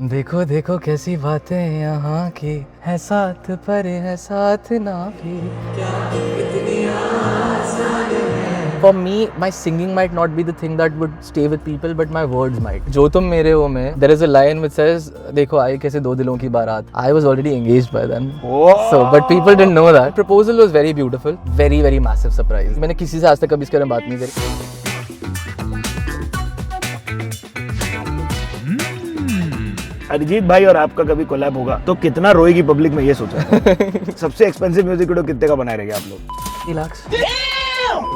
देखो देखो कैसी बातें यहाँ की है, साथ पर है साथ ना भी। For me, my singing might not be the thing that would stay with people, but my words might. जो तुम मेरे हो में, there is a line which says, देखो आई कैसे दो दिलों की बारात. I was already engaged by then. So, but people didn't know that. Proposal was very beautiful, very very massive surprise. मैंने किसी से आज तक कभी इसके बारे में बात नहीं करी. अरिजीत भाई और आपका कभी कोलैब होगा तो कितना रोएगी पब्लिक में, ये सोचा है। सबसे एक्सपेंसिव म्यूजिक वीडियो कितने का बनाए रहेंगे आप लोग? 3 lakhs.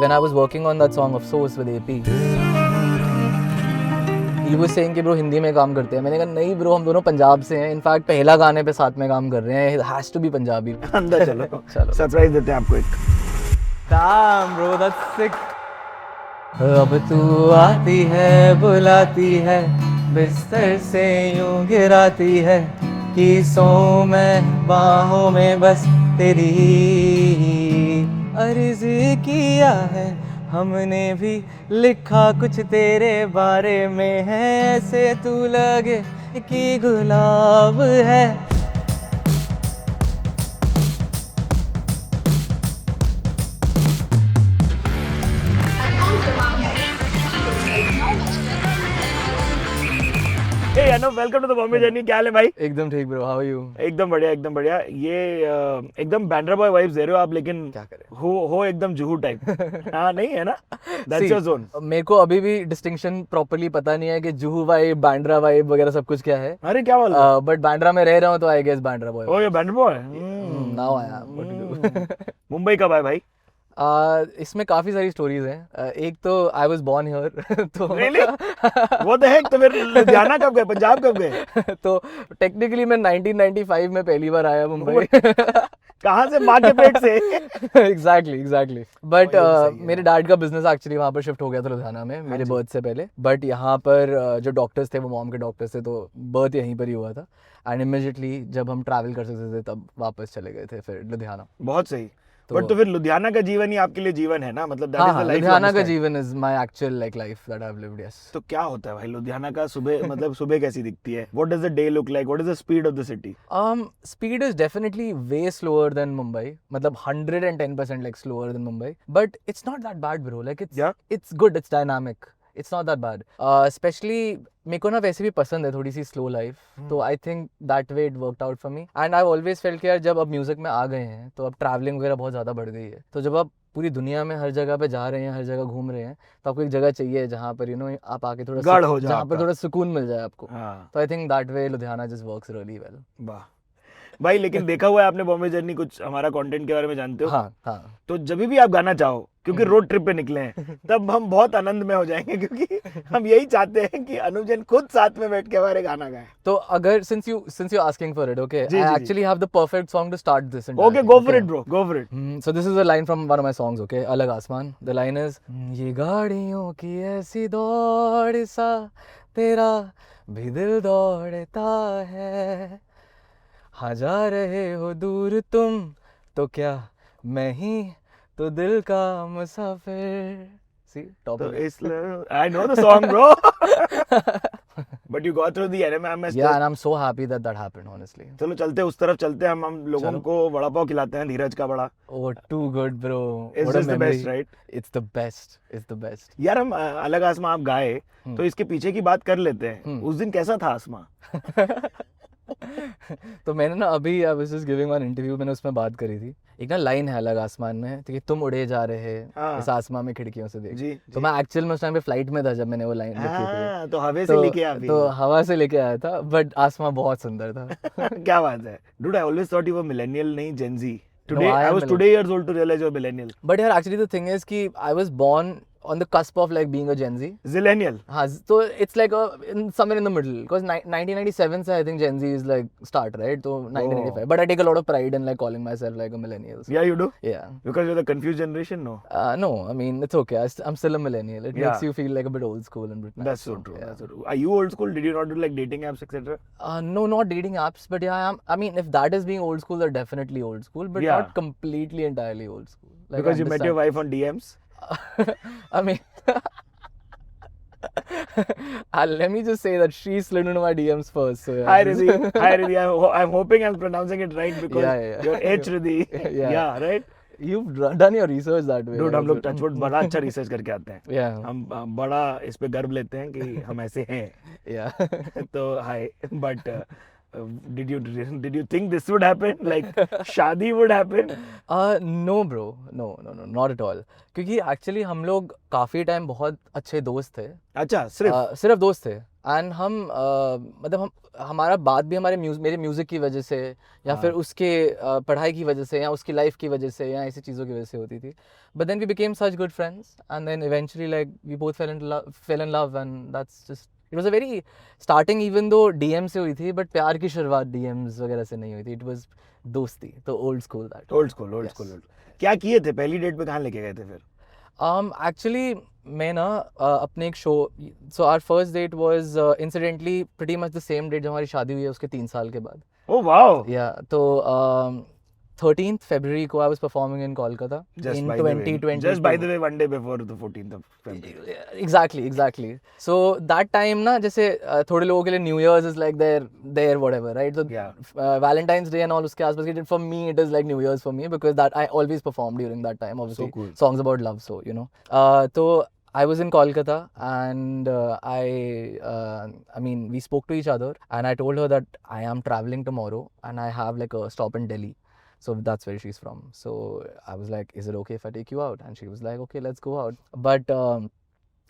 When I was working on that song Afsos with AP, he was saying कि ब्रो हिंदी में काम करते हैं. मैंने कहा नहीं ब्रो, हम दोनों पंजाब से हैं. इनफैक्ट पहला गाने पे साथ में काम कर रहे हैं. It has to be Punjabi. अंदर चलो चलो. सरप्राइज देते हैं आपको एक. Damn bro, that's sick. अब तू आती है बुलाती है, बिस्तर से यूं गिराती है कि सो मैं बाहों में बस तेरी. अर्ज किया है हमने भी, लिखा कुछ तेरे बारे में है, ऐसे तू लगे कि गुलाब है. हे Anu, welcome to the Bombay journey. क्या हाल है भाई? एकदम ठीक ब्रो, हाउ आर यू? एकदम बढ़िया एकदम बढ़िया. ये एकदम बैंड्रा बॉय वाइब्स दे रहे हो आप, लेकिन क्या करें, हो एकदम जुहू टाइप. हाँ नहीं है ना, दैट्स योर जोन. मेरे को अभी भी डिस्टिंक्शन प्रॉपर्ली पता नहीं है कि जुहू वाइब, बांद्रा वाइब वगैरह सब कुछ क्या है. अरे क्या बोल रहे हो? बट बांद्रा में रह रहा हूँ तो आई गेस बांद्रा बॉय. ओ ये Bandra boy. Now I am. Mumbai कब आए भाई? इसमें काफी सारी स्टोरीज हैं. एक तो आई वाज बोर्न हियर. तो Really? What the heck? तो फिर लुधियाना कब गए, पंजाब कब गए? तो टेक्निकली मैं 1995 में पहली बार आया मुंबई. कहाँ से? माँ के पेट से. एग्जैक्टली. बट ये भी सही है. मेरे डैड का बिजनेस एक्चुअली वहाँ पर शिफ्ट हो गया था लुधियाना में मेरे बर्थ से पहले. बट यहाँ पर जो डॉक्टर्स थे वो मॉम के डॉक्टर्स थे, तो बर्थ यहीं पर ही हुआ था. एंड इमीडिएटली जब हम ट्रैवल कर सकते थे तब वापस चले गए थे फिर लुधियाना. बहुत सही. बट तो फिर लुधियाना का जीवन ही आपके लिए जीवन है ना, मतलब that is the life. Ludhiana का जीवन is my actual life that I have lived. Yes. तो क्या होता है भाई लुधियाना का सुबह? मतलब सुबह कैसी दिखती है? What does the day look like? What is the speed of the city? Speed is definitely way slower than Mumbai. मतलब 110% like slower than Mumbai. But it's not that bad bro. Like it's good, it's dynamic. It's not that bad. Especially मेरे को ना वैसे भी पसंद है थोड़ी सी slow life. तो I think that way it worked out for me. And I always felt कि यार जब अब म्यूजिक में आ गए हैं तो अब ट्रैवलिंग वगैरह बहुत ज़्यादा बढ़ गई है. तो जब आप पूरी दुनिया में हर जगह पे जा रहे हैं, हर जगह घूम रहे हैं, तो आपको एक जगह चाहिए जहाँ पर आप आके थोड़ा गढ़ हो जाए, जहाँ पर थोड़ा सुकून मिल जाए आपको. हाँ. तो I think that way Ludhiana just works really well. वाह भाई. लेकिन देखा हुआ है आपने बॉम्बे जर्नी, कुछ हमारा कंटेंट के बारे में जानते हो? हाँ. तो जब भी आप गाना चाहो, क्योंकि रोड ट्रिप पे निकले हैं, तब हम बहुत आनंद में हो जाएंगे, क्योंकि हम यही चाहते हैं कि अनुज जैन खुद साथ में बैठ के हमारे गाना गाए. तो अगर since you asking for it, okay, I actually have the perfect song to start this. Okay, go for it bro, go for it. So this is a line from one of my songs, okay, अलग आसमान. The line is, ये गाड़ियों की ऐसी दौड़ सा तेरा भी दिल दौड़ता है, हाँ जा रहे हो दूर तुम तो क्या, मैं ही तो दिल का मुसाफिर. See, top of it. I know the song bro. But you got through the NMMS. Yeah, and I'm so happy that happened, honestly. चलो चलते उस तरफ चलते हैं. हम लोगों को वड़ा पाव खिलाते हैं, धीरज का बड़ा. Oh, too good bro. It's just the best, right? It's the best. It's the best. यार हम अलग आसमां आप गाए तो इसके पीछे की बात कर लेते हैं. उस दिन कैसा था आसमां? तो मैंने ना अभी आई was just giving one interview, मैंने उसमें बात करी थी. एक ना लाइन है अलग आसमान में कि तुम उड़े जा रहे इस आसमान में खिड़कियों से देख. जी, तो मैं एक्चुअल में उस टाइम पे फ्लाइट में था जब मैंने वो लाइन लिखी थी. तो हवा से लेके आया. तो हवा से लेके आया था, बट आसमान बहुत सुंदर था. क्या बात है. Dude, I always thought you were millennial, नहीं Gen Z. Today No, I was today years old to realize you're millennial. But यार actually the thing is कि I was born on the cusp of like being a Gen Z. Zillennial. हाँ, so it's like somewhere in the middle, because 1997 से I think Gen Z is like start, right? तो 1995. But I take a lot of pride in like calling myself like a millennial. So. Yeah, you do? Yeah. Because you're the confused generation, no? No, I mean it's okay. I'm still a millennial. It makes you feel like a bit old school and bit nice. That's so true. Yeah. That's so true. Are you old school? Did you not do like dating apps, etc.? No, not dating apps, but yeah, I mean, if that is being old school, they're definitely old school, but not completely entirely old school. Like, because you met your wife on DMs? I mean, Let me just say that she slid into my DMs first. So yeah. Hi Riddhi. Hi Riddhi. I'm hoping I'm pronouncing it right because Yeah. you're H Riddhi. Yeah, right? You've done your research that way. Dude, right? हम लोग touchwood बड़ा अच्छा research करके आते हैं. Yeah. हम बड़ा इस पे गर्व लेते हैं कि हम ऐसे हैं. Yeah. तो हाय, but did you think this would happen? Like शादी would happen? No bro, no, not at all. क्योंकि actually हम लोग काफी टाइम बहुत अच्छे दोस्त थे. अच्छा, सिर्फ सिर्फ दोस्त थे. एंड हम मतलब हम हमारा बात भी मेरे म्यूजिक की वजह से या फिर उसके पढ़ाई की वजह से या उसकी लाइफ की वजह से या ऐसी चीज़ों की वजह से होती थी. But then we became such good friends and then eventually like we both fell in love and that's just it was a very starting even though DM से हुई थी बट प्यार की शुरुआत डीएम्स वगैरह से नहीं हुई थी. इट वाज दोस्ती. तो old school that. Old school. क्या किए थे पहली डेट पे? कहाँ लेके गए थे फिर? Actually मैं ना अपने एक show so our first date was incidentally pretty much the same date जब हमारी शादी हुई है उसके 3 साल के बाद. Oh wow. या तो 13th February को I was performing in Kolkata in 2020. Just by the way, one day before the 14th of February. Exactly. So that time ना जैसे थोड़े लोगों के लिए New Year's is like their whatever, right? So Valentine's Day and all उसके आसपास के for me it is like New Year's for me because that I always perform during that time. Obviously, so cool. Songs about love, so you know. तो I was in Kolkata and I mean we spoke to each other and I told her that I am traveling tomorrow and I have like a stop in Delhi. So that's where she's from. So I was like, is it okay if I take you out? And she was like, okay, let's go out. But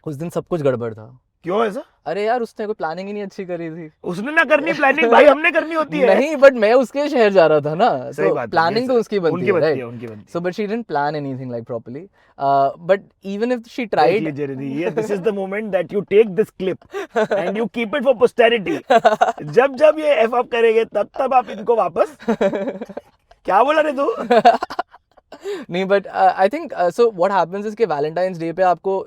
उस दिन सब कुछ गड़बड़ था. क्यों ऐसा? अरे यार उसने कोई प्लानिंग ही नहीं अच्छी करी थी. उसने ना करनी प्लानिंग भाई, हमने करनी होती है. नहीं बट मैं उसके शहर जा रहा था ना. सही बात. प्लानिंग तो उसकी बनती है, right? उनकी बनती है. So but she didn't plan anything like properly. But even if she tried. Yeah, this is the moment that you take this clip and you keep it for posterity. जब ये F up करेंगे तब आप इनको वापस क्या बोला रे तू? नहीं but I think so what happens is कि वैलेंटाइंस डे पे आपको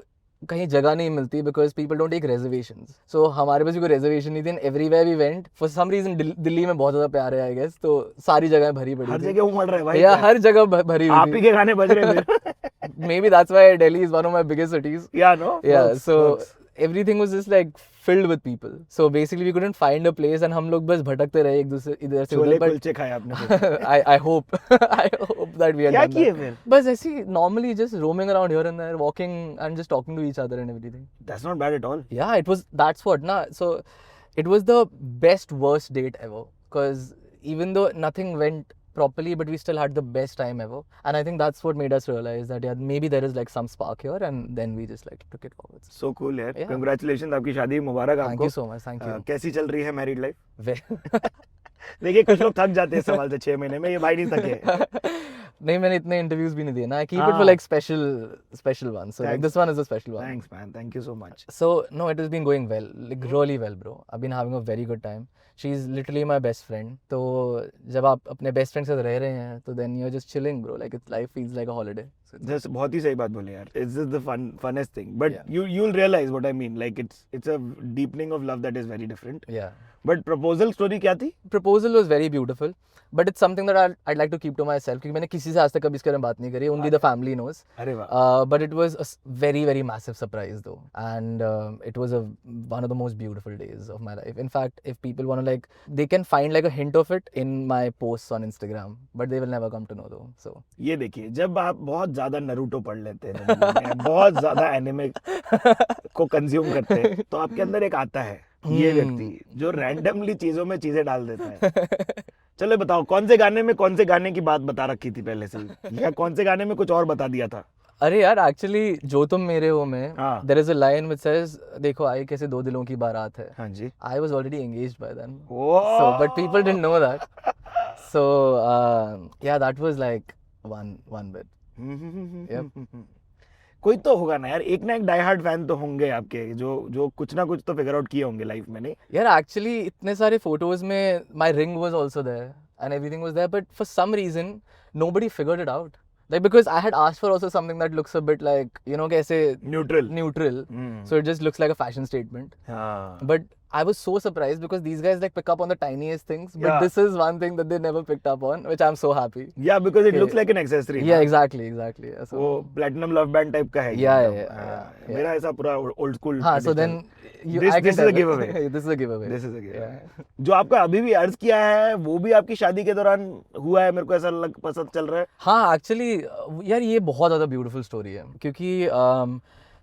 कहीं जगह नहीं मिलती because people don't take reservations. So हमारे पास भी कोई रिजर्वेशन नहीं थी. Everywhere we went for some reason. Delhi में बहुत ज्यादा प्यार है आई गेस. तो सारी जगह भरी पड़ी. हर जगह उमड़ रहा है भाई. या हर जगह भरी हुई. आप ही के गाने बज रहे हैं. Maybe that's why Delhi is one of my biggest cities. Yeah, no. Yeah, so everything was just like filled with people. So basically we couldn't find a place and हम लोग बस भटकते रहे एक दूसरे इधर से उधर. छोले कुलचे खाए आपने? I hope that we had क्या done किए that. फिर? बस ऐसे ही normally just roaming around here and there, walking and just talking to each other and everything. That's not bad at all. Yeah, it was. That's what na. So it was the best worst date ever because even though nothing went properly but we still had the best time ever and I think that's what made us realize that yeah maybe there is like some spark here and then we just like took it forward. So cool यार. Yeah. Congratulations, आपकी शादी मुबारक आपको. Thank you so much. Thank you. कैसी चल रही है married life? Very- देखिए कुछ लोग थक जाते हैं सवाल से 6 महीने में, ये भाई नहीं थके. नहीं मैंने इतने इंटरव्यूज भी नहीं दिए ना. I keep it for like special ones. So like Thanks. this one is a special one. Thanks man, thank you so much. So no, it has been going well, like really well, bro. I've been having a very good time. She's literally my best friend. तो जब आप अपने best friend के साथ रह रहे हैं तो then you're just chilling, bro. Like it's life feels like a holiday. So Just बहुत ही सही बात बोले यार. It's just the funnest thing. But Yeah. you'll realize what I mean. Like it's a deepening of love that is very different. yeah. But proposal story क्या थी? Proposal was very beautiful. But it's something that I'd like to keep to myself क्योंकि मैंने किसी से आज तक कभी इसके बारे में बात नहीं करी. Only the family knows. अरे वाह. But it was a very very massive surprise though, and it was one of the most beautiful days of my life. In fact, if people want to like, they can find like a hint of it in my posts on Instagram, but they will never come to know though. So ये देखिए, जब आप बहुत ज्यादा Naruto पढ़ लेते हैं, बहुत ज्यादा एनिमे को कंज्यूम करते हैं, तो आपके अंदर एक आता है ये व्यक्ति जो रैंडमली चीजों में चीजें डाल देता है. चलो बताओ, कौन से गाने की बात बता रखी थी पहले से, या कौन से गाने में कुछ और बता दिया था? अरे यार एक्चुअली जो तुम मेरे हो में हाँ. There is a line which says देखो आई कैसे दो दिलों की बारात है. हाँ जी. I was already engaged by then. Oh. So but people didn't know that. So yeah, that was like one bit. Yep. कोई तो होगा ना यार, एक ना एक डाई हार्ड फैन तो होंगे आपके जो कुछ ना कुछ तो फिगर आउट किए होंगे लाइफ में. नहीं यार एक्चुअली इतने सारे फोटोज में my ring was also there and everything was there but for some reason nobody figured it out. Like because I had asked for also something that looks a bit like, you know, कैसे neutral. neutral. So it just looks like a fashion statement. हाँ. But I was so surprised because these guys like pick up on the tiniest things, but Yeah. this is one thing that they never picked up on, which I'm so happy. Yeah, because it Okay. looks like an accessory. Yeah, ना? exactly. Yeah, so वो platinum love band type का है ये Yeah, एकदम। yeah, हाँ, yeah. मेरा ऐसा पूरा old school हाँ, so traditional। then This- I can this is a tell it. giveaway. This is a giveaway. This is a giveaway। Yeah. जो आपका अभी भी अर्ज किया है वो भी आपकी शादी के दौरान हुआ है, मेरे को ऐसा पसंद चल रहा है। हाँ एक्चुअली यार ये बहुत ज़्यादा ब्यूटीफुल स्टोरी है क्योंकि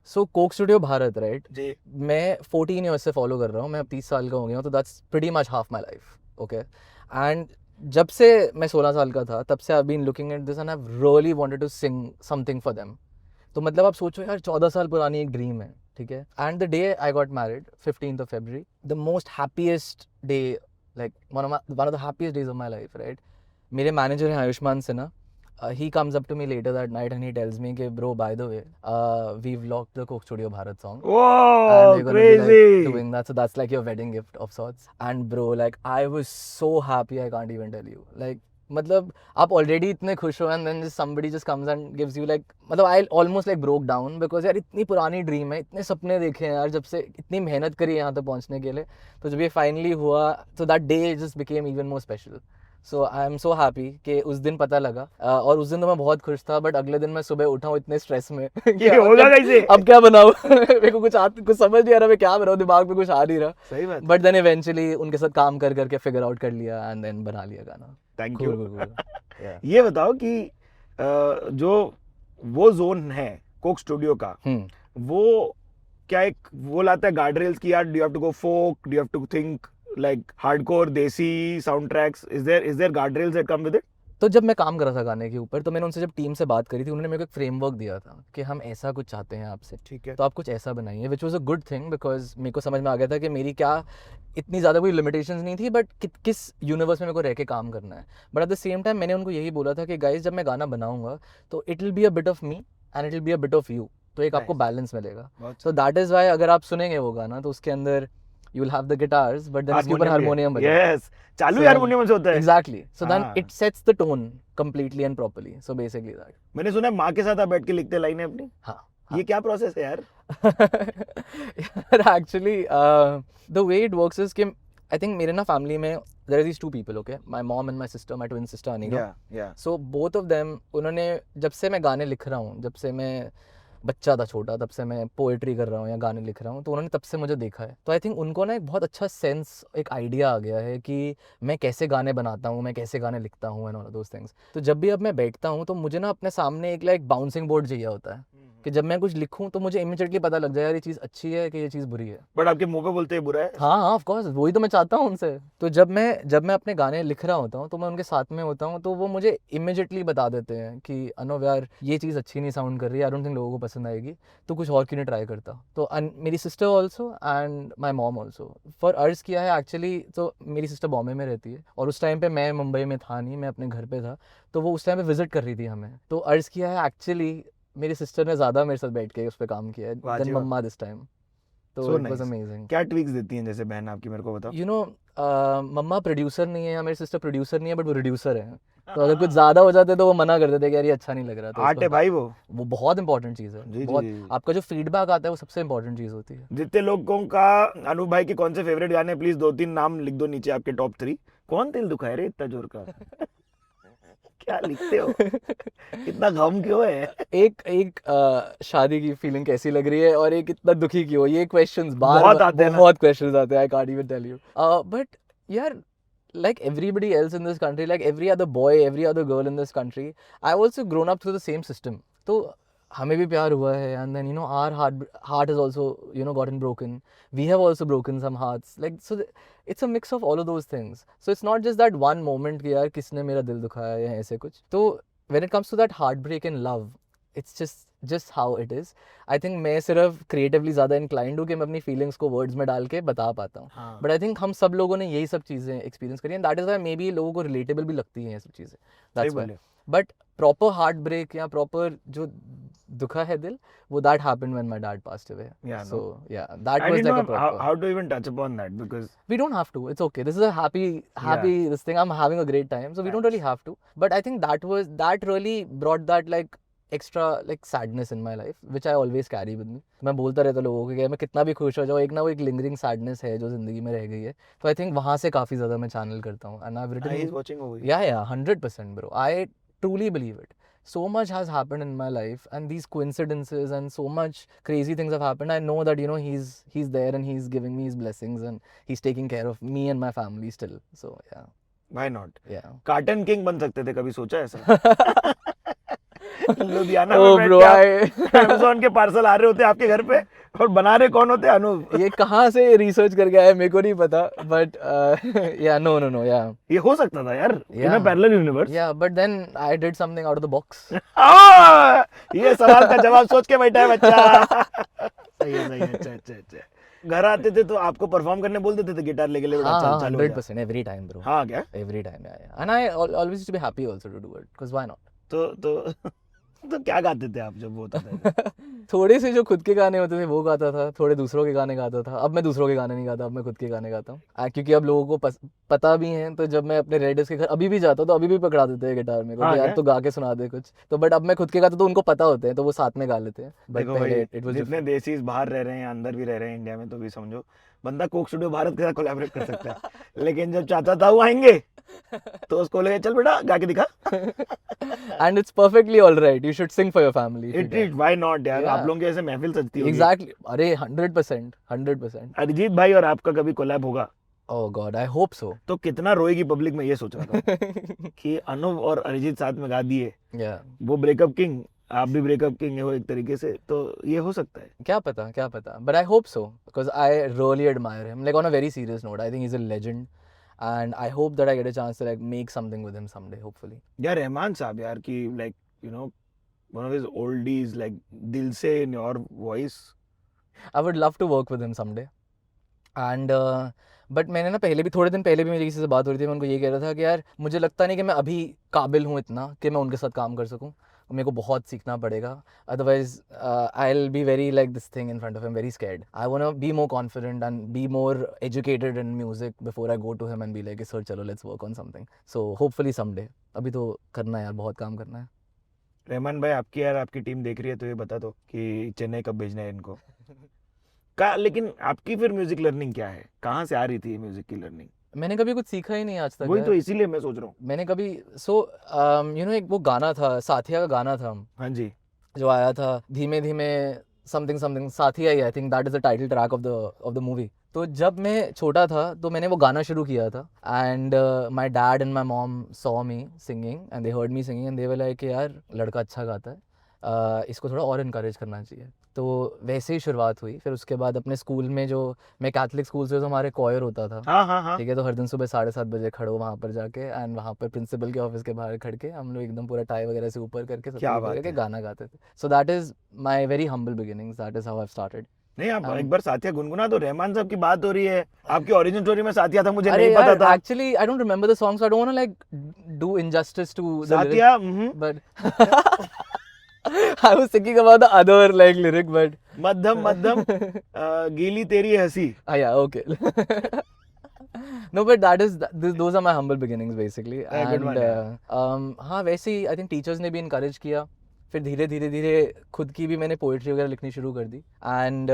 सो कोक स्टूडियो भारत राइट जी। मैं 14 ईयर्स से फॉलो कर रहा हूँ, मैं अब 30 साल का हो गया हूँ, तो that's pretty much half my life. Okay and जब से मैं 16 साल का था तब से I been looking at this and I really wanted to sing something for them. तो मतलब आप सोचो यार 14 साल पुरानी एक ड्रीम है, ठीक है। And the day I got married 15th of February, the most happiest day, like one of the happiest days of my life right. मेरे मैनेजर हैं Ayushman Sinha, he comes up to me later that night and he tells me कि bro by the way we've locked the Coke Studio Bharat song and Oh, we're gonna be like crazy। doing that, so that's like your wedding gift of sorts। and bro like I was so happy I can't even tell you, like मतलब आप already इतने खुश हो and then just somebody just comes and gives you like मतलब I almost like broke down because यार इतनी पुरानी dream है, इतने सपने देखे हैं यार, जब से इतनी मेहनत करी है यहाँ तक पहुँचने के लिए, तो जब ये फाइनली हुआ तो that day just became even more special। So I am so happy कि उस दिन पता लगा और उस दिन तो मैं बहुत खुश था, बट अगले दिन मैं सुबह उठा हूँ इतने स्ट्रेस में ये होगा कैसे? अब क्या बनाऊँ मेरे को कुछ समझ नहीं आ रहा, मैं क्या बनाऊँ, दिमाग में कुछ आ नहीं रहा। सही बात। बट देन इवेंचुअली उनके साथ काम कर करके फिगर आउट कर लिया एंड देन बना लिया गाना। Thank Cool, you. cool, cool. Yeah. ये बताओ कि जो वो जोन है कोक स्टूडियो का, वो क्या एक वो लाता है गार्ड रेल्स की यार, do you have to go folk, do you have to think like hardcore desi sound tracks, is there guardrails that come with it? तो जब मैं काम कर रहा था गाने के ऊपर, तो मैंने उनसे जब टीम से बात करी थी, उन्होंने मेरे को एक फ्रेमवर्क दिया था कि हम ऐसा कुछ चाहते हैं आपसे, ठीक है। तो आप कुछ ऐसा बनाइए, which was a good thing because मेरे को समझ में आ गया था कि मेरी क्या इतनी ज़्यादा कोई लिमिटेशंस नहीं थी, बट किस यूनिवर्स में मेरे को रह के काम करना है। But at the same time मैंने उनको यही बोला था कि गाइज जब मैं गाना बनाऊंगा तो it will B a bit of me and it will B a bit of you, तो एक आपको Nice. बैलेंस मिलेगा। सो दैट इज़ वाई अगर आप सुनेंगे वो गाना तो उसके अंदर you will have the guitars but then इसके ऊपर हारमोनियम बजेगा। Yes, चालू So हारमोनियम से होता है। Exactly. So then हाँ। it sets the tone completely and properly. So basically that. मैंने सुना है माँ के साथ आप बैठ के लिखते हैं लाइनें अपनी। हाँ। ये क्या प्रोसेस है यार? Actually, the way it works is कि I think मेरे ना family में there are these two people, okay? My mom and my sister, my twin sister Anika. Yeah. So both of them, उन्होंने जब से मैं गाने लिख रहा हूँ, जब से मैं बच्चा था छोटा, तब से मैं पोएट्री कर रहा हूँ या गाने लिख रहा हूँ, तो उन्होंने तब से मुझे देखा है। तो आई थिंक उनको ना एक बहुत अच्छा सेंस, एक आइडिया आ गया है कि मैं कैसे गाने बनाता हूँ, मैं कैसे गाने लिखता हूँ एंड ऑल दोस थिंग्स। तो जब भी अब मैं बैठता हूँ तो मुझे ना अपने सामने एक लाइक बाउंसिंग बोर्ड चाहिए होता है कि जब मैं कुछ लिखूं तो मुझे इमीडिएटली पता लग जाए यार ये चीज़ अच्छी है कि ये चीज़ बुरी है। बट आपके मुंह पे बोलते हैं बुरा है। हाँ ऑफ कोर्स, वही तो मैं चाहता हूँ उनसे। तो जब मैं अपने गाने लिख रहा होता हूँ तो मैं उनके साथ में होता हूँ, तो वो मुझे इमीडिएटली बता देते हैं कि अनोव यार ये चीज़ अच्छी नहीं साउंड कर रही है, आई डोंट थिंक लोगों को पसंद आएगी, तो कुछ और क्यों नहीं ट्राई करता। तो मेरी sister also and my mom also for अर्ज किया है एक्चुअली। तो मेरी सिस्टर बॉम्बे में रहती है और उस टाइम पे मैं मुंबई में था नहीं, मैं अपने घर पे था, तो वो उस टाइम पे विजिट कर रही थी हमें। तो अर्ज किया है एक्चुअली मेरी सिस्टर ने ज़्यादा मेरे साथ बैठ के उस पर काम किया है देन मम्मा दिस टाइम। तो So it was nice. Amazing. क्या ट्विक्स देती हैं जैसे बहन आपकी, मेरे को बताओ। यू नो मम्मा प्रोड्यूसर नहीं है या मेरी सिस्टर प्रोड्यूसर नहीं है, बट वो प्रोड्यूसर है। तो अगर कुछ ज़्यादा हो जाते तो वो मना कर देते कि यार ये अच्छा नहीं लग रहा। तो आर्ट है भाई वो बहुत इंपॉर्टेंट चीज़ है। जी, बहुत जी। आपका जो फीडबैक आता है वो सबसे इंपॉर्टेंट चीज़ होती है। जितने लोगों का अनूप भाई के कौन से फेवरेट गाने, प्लीज 2-3 नाम लिख दो नीचे आपके टॉप 3। कौन दिल दुखाए रे इतना जोर का? क्या लिखते हो? इतना गम क्यों है? एक शादी की फीलिंग कैसी लग रही है और एक इतना दुखी क्यों, ये क्वेश्चंस बहुत आते हैं ना। बहुत क्वेश्चंस आते हैं, I can't even tell you. But यार like everybody else in this country, like every other boy, every other girl in this country, I've also grown up through the same system. तो हमें भी प्यार हुआ है and then you know our heart has also you know gotten broken. We have also broken some hearts. Like so it's a mix of all of those things. So it's not just that one moment कि यार किसने मेरा दिल दुखाया या ऐसे कुछ। तो when it comes to that heartbreak and love, it's just how it is. I think मैं सिर्फ creatively ज़्यादा inclined हूँ कि मैं अपनी feelings को words में डाल के बता पाता हूँ। हाँ। But I think हम सब लोगों ने यही सब चीज़ें experience करी हैं, and that is why maybe लोगों को relatable भी लगती हैं ये सब चीज़ें। That's why. But proper heartbreak या proper जो दुखा है दिल, वो that happened when my dad passed away. Yeah, So yeah, that I was didn't like a know proper. how to even touch upon that because We don't have to. It's okay. This is a happy this thing. I'm having a great time, so we don't really have to. But I think that really brought that like extra like sadness in my life which I always carry with me. मैं बोलता रहता लोगों को कि मैं कितना भी खुश हो जाऊँ, एक ना वो एक lingering sadness है जो जिंदगी में रह गई है. तो I think वहाँ से काफी ज्यादा मैं channel करता हूँ. And I've written. He's watching over you. Yeah, 100%, bro. I truly believe it. So much has happened in my life, and these coincidences and so much crazy things have happened. I know that he's there and he's giving me his blessings and he's taking care of me and my family still. So yeah. Why not? Yeah. Carton king बन सकते थे, कभी सोचा ऐसा? Ludhiana Oh, में bro, बैठ के Amazon के पार्सल आ रहे होते आपके घर पे, और बना रहे कौन होते? अनूप. ये कहाँ से रिसर्च करके आया मेरे को नहीं पता, but yeah, no, yeah. ये हो सकता था यार, in a Yeah. parallel universe. Yeah, but then I did something out of the box. ये सवाल का जवाब सोच के बैठा है बच्चा. सही है. अच्छा. घर आते थे तो आपको परफॉर्म करने बोल देते थे, गिटार लेके ले बेटा, चल चालू हो जा. 100% every time, bro. हाँ क्या? Every time, yeah. And I always used to be happy also to do it, because why not? तो क्या गाते थे आप जब वो होता था? थोड़े से जो खुद के गाने होते थे वो गाता था, थोड़े दूसरों के गाने गाता था. अब मैं दूसरों के गाने नहीं गाता, अब मैं खुद के गाने गाता हूँ. क्योंकि अब लोगों को पता भी है, तो जब मैं अपने रिलेटिव्स के घर अभी भी जाता हूँ तो अभी भी पकड़ा देते हैं गिटार मेरे को, हाँ, कि यार क्या? तो गा के सुना दे कुछ. तो बट अब मैं खुद के गाता तो उनको पता होते हैं, तो वो साथ में गा लेते हैं. बट देखो भाई, पहले इट वाज जितने देसी बाहर रह रहे हैं, अंदर भी रह रहे हैं इंडिया में, तो भी समझो बंदा कोक स्टूडियो भारत के साथ कोलैबोरेट कर सकता है. लेकिन जब चाचा ताऊ आएंगे तो उसको लगे चल बेटा गा के दिखा. And it's perfectly alright. You should sing for your family. It why not यार, Yeah. आप लोगों की ऐसे महफिल सजती होगी. एग्जैक्टली. अरे 100%. अरिजीत भाई और आपका कभी कोलैब होगा ओह गॉड, आई होप सो. तो कितना रोएगी पब्लिक, में ये सोच रहा था कि अनूप और अरिजीत साथ में गा दिए, या वो ब्रेकअप किंग, आप भी ब्रेकअप किंग हो एक तरीके से, तो ये हो सकता है. क्या पता, but I hope so, because I really admire him. Like, on a very serious note, I think he's a legend, and I hope that I get a chance to like make something with him someday, hopefully. यार रहमान साहब यार की, like you know, one of his oldies, like दिल से, in your voice. I would love to work with him someday. And but मैंने ना पहले भी, थोड़े दिन पहले भी मेरी किसी से बात हो रही थी, मैं उनको ये कह रहा था कि यार मुझे लगता नहीं कि मैं अभी काबिल हूँ इतना कि मैं उनके साथ काम कर सकूँ. मेरे को बहुत सीखना पड़ेगा, otherwise I will be very like this thing in front of him, very scared. I want to be more confident and be more educated in music before I go to him and be like sir चलो let's work on something. So hopefully someday. अभी तो करना है यार, बहुत काम करना है. रहमान भाई, आपकी यार आपकी टीम देख रही है तो ये बता दो कि चेन्नई कब भेजना है इनको. लेकिन आपकी फिर म्यूजिक लर्निंग क्या है, कहाँ से आ रही थी म्यूजिक की लर्निंग? मैंने कभी कुछ सीखा ही नहीं आज तक वही यार. तो इसीलिए मैं सोच रहा हूँ. मैंने कभी यू नो एक वो गाना था, साथिया का गाना था हाँ जी. जो आया था, धीमे धीमे something Saathiya he, I think that is the title track of the movie. तो जब मैं छोटा था तो मैंने वो गाना शुरू किया था, and my dad and my mom saw me singing and they heard me singing and they were like यार लड़का अच्छा गाता है, इसको थोड़ा और इनकरेज करना चाहिए. तो वैसे ही शुरुआत हुई. फिर उसके बाद अपने स्कूल में, जो मैं कैथलिक स्कूल से, तो हमारे कॉयर होता था. हाँ. ठीक है, तो हर दिन सुबह 7:30 बजे खड़ो वहाँ पर जाके, एंड वहाँ पर प्रिंसिपल के ऑफिस के बाहर खड़ के हम लोग एकदम पूरा टाई वगैरह से ऊपर करके क्या ऊपर बात करके है. गाना गाते थे. So that is my very humble beginnings, that is how I started. नहीं, आप एक बार साथिया गुनगुना दो. रहमान साहब की बात हो रही है, आपकी ओरिजिन स्टोरी में साथिया था, मुझे अरे नहीं पता यार, था. Actually I don't remember the song, so I don't want to like do injustice to the Saathiya. But I was thinking about the other like lyric, but मध्यम गीली तेरी हंसी. yeah, okay. No, but that is those are my humble beginnings basically. Yeah, good one, हाँ वैसे ही I think teachers ने भी encourage किया. फिर धीरे धीरे खुद की भी मैंने पोइट्री वगैरह लिखनी शुरू कर दी. एंड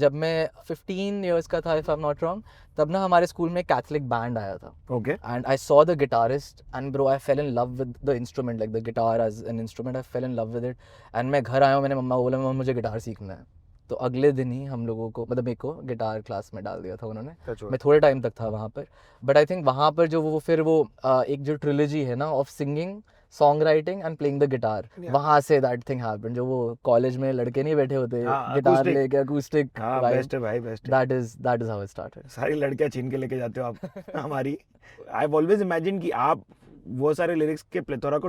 जब मैं 15 years का था, if I am not wrong, तब ना हमारे स्कूल में कैथलिक बैंड आया था. Okay. And I saw the guitarist and bro, I fell in love with the instrument, like the guitar as an instrument. I fell in love with it. And मैं घर आया हूँ, मैंने मम्मा को बोला मम्मा मुझे गिटार सीखना है. तो अगले दिन ही हम लोगों को, मतलब मेरे को गिटार क्लास में डाल दिया था उन्होंने. मैं थोड़े टाइम तक था वहाँ पर, बट आई थिंक वहाँ पर जो वो फिर वो एक जो ट्रिलॉजी है ना of singing, song writing and playing the guitar, वहाँ से दैट थिंग हैपेंड. जो वो कॉलेज में लड़के नहीं बैठे होते गिटार लेके अकूस्टिक, बेस्ट है भाई, best. That is how it started. सारी लड़कियां छीन के लेके जाते हो आप. हमारी, आई हैव ऑलवेज इमेजिन कि आप वो सारे लिरिक्स के प्लेथोरा को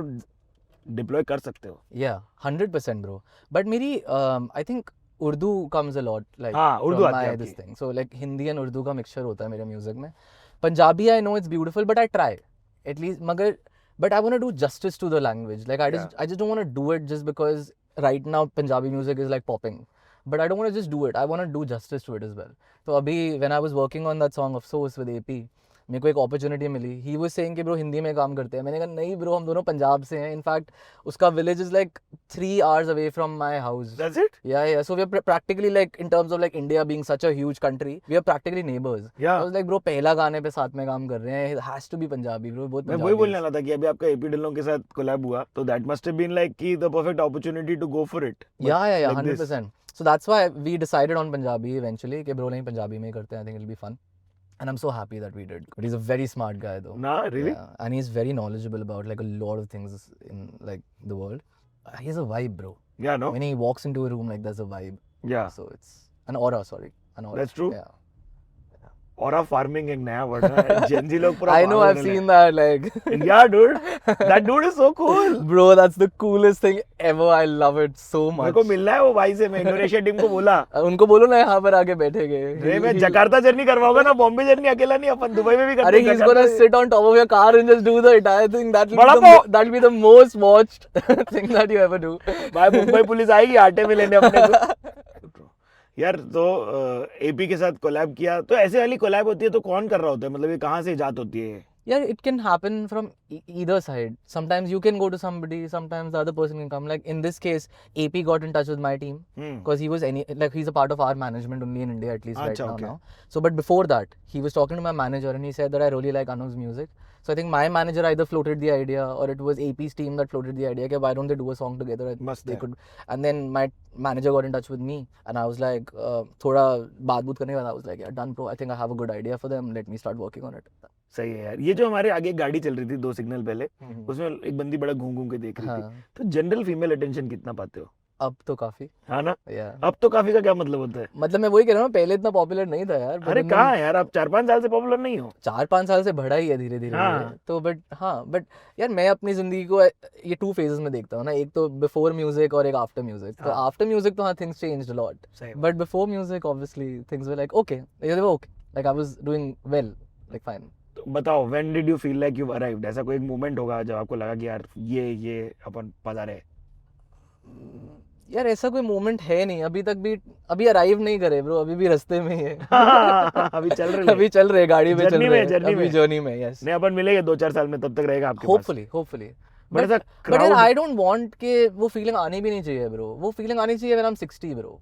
डिप्लॉय कर सकते हो. Yeah, 100% bro. But मेरी I think Urdu comes a lot like हाँ, उर्दू from आती है my this आपकी. thing. So like Hindi and Urdu का mixture होता है मेरे म्यूजिक में. Punjabi I know it's beautiful but I try at least, मगर but I want to do justice to the language. Like I just don't want to do it just because right now Punjabi music is like popping. But I don't want to just do it. I want to do justice to it as well. So abhi when I was working on that song Afsos with AP, मेरे को एक opportunity मिली. He was saying कि bro Hindi में काम करते हैं. मैंने कहा नहीं ब्रो, हम दोनों पंजाब से हैं. इनफैक्ट उसका village is like 3 hours away from my house. That's it? Yeah. So we are practically like, in terms of like India being such a huge country, we are practically neighbors. Yeah. I was like bro, पहला गाने पे साथ में काम कर रहे हैं. It has to be Punjabi bro. बहुत मैं वही पंजाबी बोलने वाला था कि अभी आपका एपी ढिल्लों के साथ कोलैब हुआ, तो that must have been like कि the perfect opportunity to go for it. Yeah, like this. 100%. So that's why we decided on Punjabi eventually कि bro नहीं पंजाबी में ही करते हैं. I think it'll be fun. And I'm so happy that we did. But he's a very smart guy though. Nah, really? Yeah. And he's very knowledgeable about like a lot of things in like the world. He has a vibe, bro. Yeah, no? When he walks into a room, like there's a vibe. Yeah. So it's an aura, sorry. An aura. That's true. Yeah. Aura farming एक नया word है. Gen Z लोग पूरा I know, I've seen that. Like, Yeah, dude. That dude is so cool. bro, that's the coolest thing ever. I love it so मेरे much. को मिलना है वो भाई से. मैं इंडोनेशिया टीम को बोला, उनको बोलो ना यहाँ पर आके बैठेंगे. रे मैं जकार्ता जर्नी करवाऊंगा ना, बॉम्बे जर्नी अकेला नहीं, अपन दुबई में भी करते अरे हैं. he's gonna sit on top of your car and just do the entire thing. बड़ा पाव. That'll be the most watched thing that you ever do. भाई मुंबई पुलिस आएगी आटे में लेने अपने को. यार तो एपी के साथ कोलैब किया, तो ऐसे वाली कोलैब होती है तो कौन कर रहा होता है, मतलब ये कहाँ से इजाद होती है? Yeah, it can happen from either side. Sometimes you can go to somebody, sometimes the other person can come. Like in this case, AP got in touch with my team because he was he's a part of our management only in India, at least right Achha, now. okay. Now. So, but before that, he was talking to my manager and he said that I really like Anuv's music. So I think my manager either floated the idea or it was AP's team that floated the idea. Okay, why don't they do a song together? Must they hai. could. And then my manager got in touch with me and I was like, thoda baat boot karne ke baad I was like, yeah, done bro. I think I have a good idea for them. Let me start working on it. सही है यार. ये जो हमारे आगे एक गाड़ी चल रही थी 2 सिग्नल पहले, उसमें एक बंदी बड़ा घूम घूम के देख रही थी. हाँ. तो जनरल फीमेल अटेंशन कितना पाते हो? अब तो काफी. हाँ ना? Yeah. अब तो काफी का क्या मतलब होता है? मतलब मैं वही कह रहा हूँ, पहले इतना पॉपुलर नहीं था यार. अरे कहाँ यार, आप 4-5 साल से पॉपुलर नहीं हो. 4-5 साल से बढ़ा ही है धीरे धीरे. हाँ. तो बट यार मैं अपनी जिंदगी को ये 2 phases में देखता हूँ ना. एक तो बिफोर म्यूजिक और एक आफ्टर म्यूजिक. तो आफ्टर म्यूजिक तो हाँ things changed a lot. But before music obviously things were like okay. they were okay. Like I was doing well, like fine. तो बताओ, when did you feel like you've arrived? ऐसा कोई एक moment होगा जब आपको लगा कि यार ये अपन पधारे? यार ऐसा कोई मोमेंट है नहीं अभी तक भी. अभी अराइव नहीं करे ब्रो, अभी भी रास्ते में ही है. अभी चल रहे अभी चल रहे गाड़ी में चल जर्नी रहे में, जर्नी अभी में. जर्नी में. यस. नहीं, अपन मिलेंगे 2-4 साल में, तब तक रहेगा आपके पास. होपफुली. बट ऐसा But यार crowd. I don't want कि वो फीलिंग आनी भी नहीं चाहिए ब्रो. वो फीलिंग आनी चाहिए when I'm 60 bro.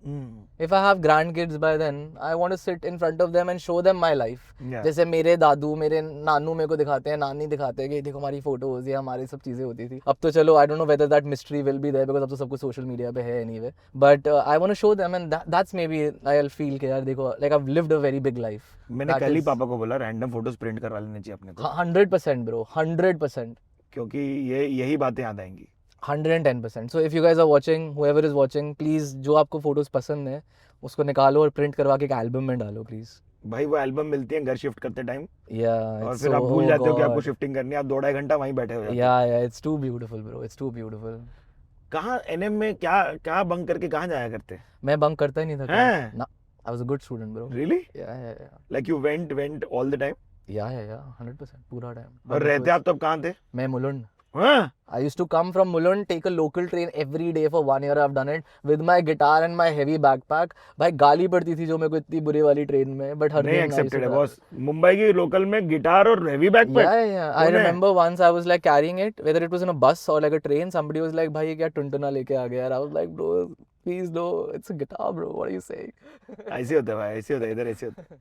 If I have grandkids by then, I want to sit in front of them and show them my life. Yeah. जैसे मेरे दादू मेरे नानू मेरे को दिखाते हैं, नानी दिखाते हैं कि देखो हमारी फोटोज, ये हमारी सब चीजें होती थी. अब तो चलो I don't know whether that mystery will be there because अब तो सब कुछ सोशल मीडिया पे है anyway. But I want to show them and that's maybe I'll feel कि यार देखो like I've lived a very big life. मैंने कल ही पापा को बोला रैंडम फोटोज प्रिंट करवा लेने चाहिए अपने को. 100% ब्रो, 100%. क्योंकि यही बातें याद आएंगी. 110%. So if you guys are watching, whoever is watching, please जो आपको फोटोज पसंद है उसको निकालो और प्रिंट करवा के एक एल्बम में डालो प्लीज. भाई वो एल्बम मिलती है घर शिफ्ट करते टाइम, Yeah, और it's फिर आप so भूल जाते हो कि God. आपको शिफ्टिंग करनी है. आप 2-2.5 घंटा वहीं बैठे हो जाते हो. Yeah, it's too beautiful bro, it's too beautiful. कहाँ एनएम में क्या बंक करके कहाँ जाया करते? मैं बंक करता ही नहीं था. हैं? ना, I was a good student bro. Really? Yeah. Like you went all the time? Yeah, 100% पूरा टाइम. और रहते आप तब कहाँ थे? मैं मुलुंड. हाँ? I used to come from Mulund, take a local train every day for 1 year. I've done it with my guitar and my heavy backpack. भाई गाली पड़ती थी जो मेरे को इतनी बुरी वाली ट्रेन में, but हर नहीं दिन I used to एक्सेप्टेड है travel. बॉस. मुंबई की लोकल में गिटार और हेवी बैकपैक. Yeah. I तूने? remember once I was like carrying it, whether it was in a bus or like a train. Somebody was like, "भाई ये क्या टुनटुना लेके आ गया?" I was like, "Bro, please no, it's a guitar, bro. What are you saying?" ऐसे होता है भाई, ऐसे होता है, इधर ऐसे होता है.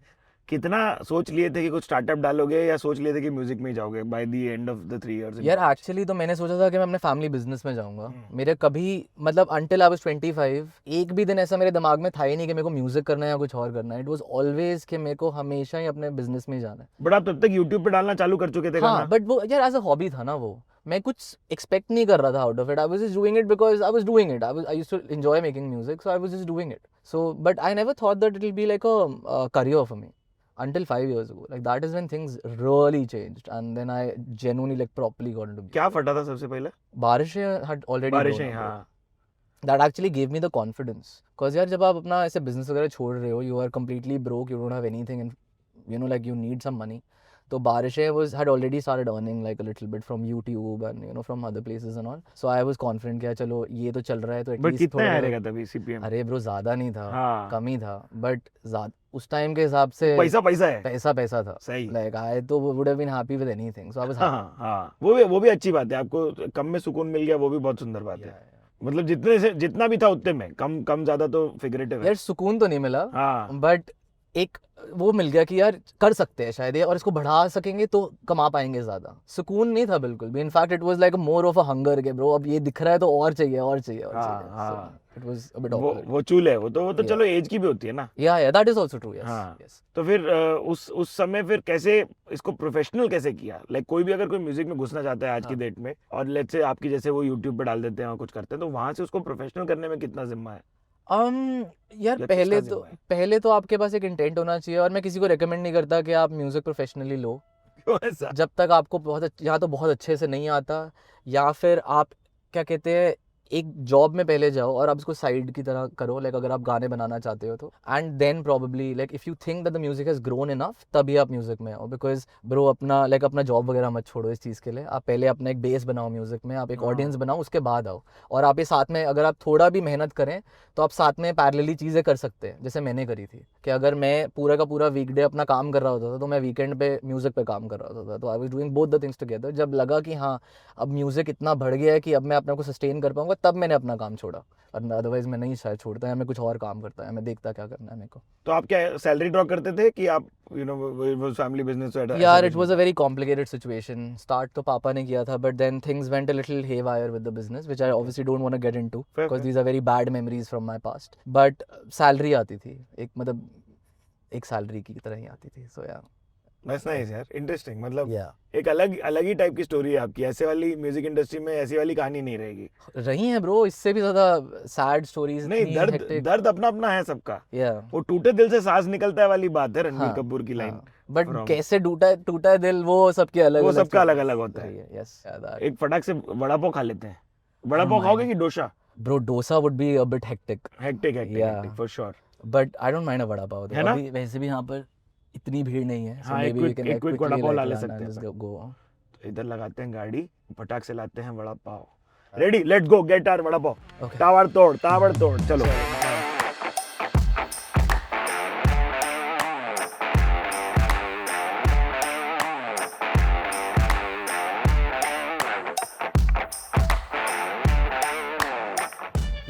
कितना सोच लिए थे कि कुछ स्टार्टअप डालोगे या सोच लिए थे कि म्यूजिक में ही जाओगे by the end of the 3 years? यार एक्चुअली तो मैंने सोचा था कि मैं अपने फैमिली बिजनेस में जाऊंगा. मेरे कभी मतलब until I was 25 एक भी दिन ऐसा मेरे दिमाग में था ही नहीं कि मेरे को म्यूजिक करना है या कुछ और करना है. इट वाज ऑलवेज कि मेरे को हमेशा ही अपने बिजनेस में ही जाना है. बट आप तब तक यूट्यूब पे डालना चालू कर चुके थे हाँ, गाना? बट वो यार एज अ हॉबी था ना वो. मैं कुछ एक्सपेक्ट नहीं कर रहा था out of it. I was just doing it because I was doing it. I used to enjoy making music, so I was just doing it. So but I never thought that it will be like a career for me until 5 years ago. Like that is when things really changed and then I genuinely like properly got into. क्या फटा था सबसे पहले? बारिशें had already बारिशें, blown up, bro. हाँ. That actually gave me the confidence. Cause यार जब आप अपना ऐसे business वगैरह छोड़ रहे हो, you are completely broke, you don't have anything and you know like you need some money. तो बारिशें had already started earning like a little bit from YouTube and you know from other places and all. So I was confident कि चलो ये तो चल रहा है तो at बट least कितना थोड़ा आ बहुत- रहेगा तभी सीपीएम? अरे ब्रो ज़्यादा नहीं था, हाँ, कम ही था, बट उस टाइम के हिसाब से पैसा पैसा है। पैसा था। सही। Like I तो would have been happy with anything, so I was हाँ happy. हाँ, वो भी अच्छी बात है, आपको कम में सुकून मिल गया, वो भी बहुत सुंदर बात है। मतलब जितना भी था उतने में, कम ज्यादा तो फिगरेटिव है। यार सुकून तो नहीं मिला, हाँ, बट एक वो मिल गया कि यार कर सकते हैं शायद ये, और इसको बढ़ा सकेंगे तो कमा पाएंगे ज्यादा। सुकून नहीं था बिल्कुल भी, in fact it was like more of a hunger के ब्रो, अब ये दिख रहा है तो और चाहिए और चाहिए और हाँ, चाहिए। हाँ। इट वाज अ बिट वो चूल है, वो तो Yeah. चलो एज की भी होती है ना। या that is also true. Yes हाँ। यस। तो फिर उस समय फिर कैसे इसको प्रोफेशनल कैसे किया? लाइक कोई भी अगर कोई म्यूजिक में घुसना चाहता है आज की हाँ। डेट में, और लेट्स से आपकी जैसे वो यूट्यूब पे डाल देते हैं और कुछ करते हैं, तो वहां से उसको प्रोफेशनल करने में कितना जिम्मा है? यार या पहले किसका तो जिम्मा है? पहले तो आपके पास एक इंटेंट होना चाहिए, और मैं किसी को रेकमेंड नहीं करता कि आप म्यूजिक प्रोफेशनली लो क्यों ऐसा? जब तक आपको या तो बहुत अच्छे से नहीं आता, या फिर आप क्या कहते हैं एक जॉब में पहले जाओ और आप इसको साइड की तरह करो। लाइक अगर आप गाने बनाना चाहते हो तो, and then probably like if you think that the music has grown enough, तभी आप म्यूजिक में आओ। बिकॉज ब्रो अपना जॉब वगैरह मत छोड़ो इस चीज़ के लिए। आप पहले अपना एक बेस बनाओ म्यूजिक में, आप एक हाँ। ऑडियंस बनाओ, उसके बाद आओ। और आप ये साथ में अगर आप थोड़ा भी मेहनत करें तो आप साथ में पैरेलली चीज़ें कर सकते हैं, जैसे मैंने करी थी कि अगर मैं पूरा का पूरा वीकडे अपना काम कर रहा होता था तो मैं वीकेंड पे म्यूजिक पे काम कर रहा होता था। तो आई was doing both the things together. जब लगा कि हाँ अब म्यूजिक इतना बढ़ गया है कि अब मैं अपने को सस्टेन कर पाऊंगा, तब मैंने अपना काम छोड़ा। और अदरवाइज मैं नहीं शायद छोड़ता, या मैं कुछ और काम करता है, मैं देखता क्या करना है मेरे को। तो आप क्या सैलरी ड्रॉ करते थे कि आप वो फैमिली बिजनेस? यार it was a very complicated situation. Start तो पापा ने किया था, but then things went a little haywire with the business, which I obviously don't want to get into because these are very bad memories from my past. But salary आती थी, एक मतलब एक सैलरी की तरह ही आती थी। सो या दैट्स नाइस यार, इंटरेस्टिंग। मतलब या एक अलग ही टाइप की स्टोरी है आपकी। ऐसे वाली म्यूजिक इंडस्ट्री में ऐसी वाली कहानी नहीं रहेगी। रही है ब्रो, इससे भी ज्यादा सैड स्टोरीज। नहीं, दर्द अपना अपना है सबका। या वो टूटे दिल से सांस निकलता है वाली बात है रणबीर कपूर की लाइन। बट from- कैसे टूटा है दिल, वो सबके अलग वो अलग सबका अलग अलग होता है। यस एक फटाक से वड़ा पाव खा लेते हैं। वड़ा पाव खाओगे कि dosa? Bro dosa would be a bit hectic, hectic for sure. But I don't mind a vada pav. है ना? अभी वैसे भी यहाँ पर इतनी भीड़ नहीं है, हाँ, एक quick वड़ा पाव ला ले सकते हैं। हैं। तो इधर लगाते हैं गाड़ी, फटाक से लाते हैं vada pav. Ready, let's go, get our vada pav. Okay. ताबड़ तोड़, चलो।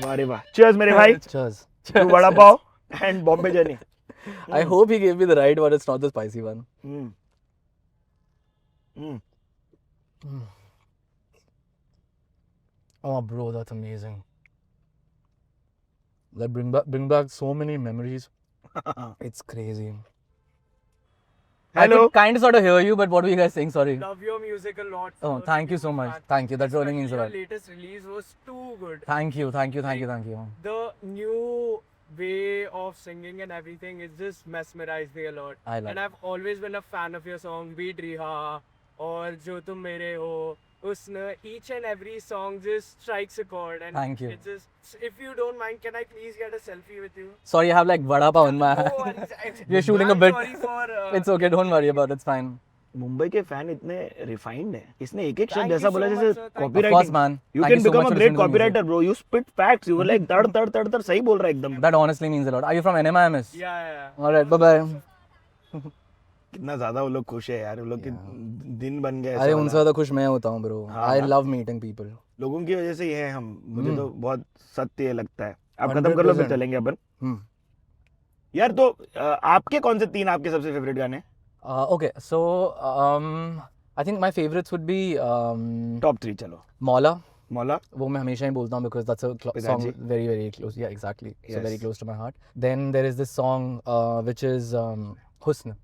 वाह रे वाह, cheers मेरे भाई। Cheers. to vada pav and Bombay journey. I hope he gave me the right one. It's not the spicy one. Oh, bro, that's amazing. That bring back so many memories. It's crazy. I Hello. could kind of sort of hear you, but what were you guys saying? Sorry. Love your music a lot. Oh, sir. thank you so much. And Thank you. That really means a especially lot. Your latest release was too good. Thank you. The new way of singing and everything, it just mesmerized me a lot. I love And I've always been a fan of your song, Be it Riha or Jo Tum Mere Ho. Usna, each and every song just strikes a chord. And Thank you. It just, if you don't mind, can I please get a selfie with you? Sorry, I have like vada pav in my No hand. worries. You're shooting a I'm bit. Sorry for. It's okay. Don't worry about it. It's fine. Mumbai के fan इतने refined है, इसने एक एक शब्द Thank ऐसा you बोला so जैसे much, sir. Thank you. Of course, copywriting. man. You Thank can you so become much a for great listening to music. copywriter, bro. You spit facts. You were like तड़ सही बोल रहा है एकदम। That honestly means a lot. Are you from NMIMS? Yeah. All right. Bye bye. कितना ज्यादा वो लोग खुश है यार, वो लोग के दिन बन गए। अरे उनसे ज्यादा खुश मैं होता हूँ ब्रो। हाँ, I हाँ। love meeting people. लोगों की वजह से ही है हम। मुझे तो बहुत सत्य लगता है। आप खत्म कर लो फिर 100%. चलेंगे अपन। Hmm. यार तो आपके कौन से 3 आपके सबसे फेवरेट गाने? Okay, so I think my favorites would be top 3 चलो। Maula. मौला। वो मैं हमेशा ही बोलता हूँ because that's a song पिताजी। very close. Yeah, exactly. So Yes. very close to my heart. Then there is this song which is Husn.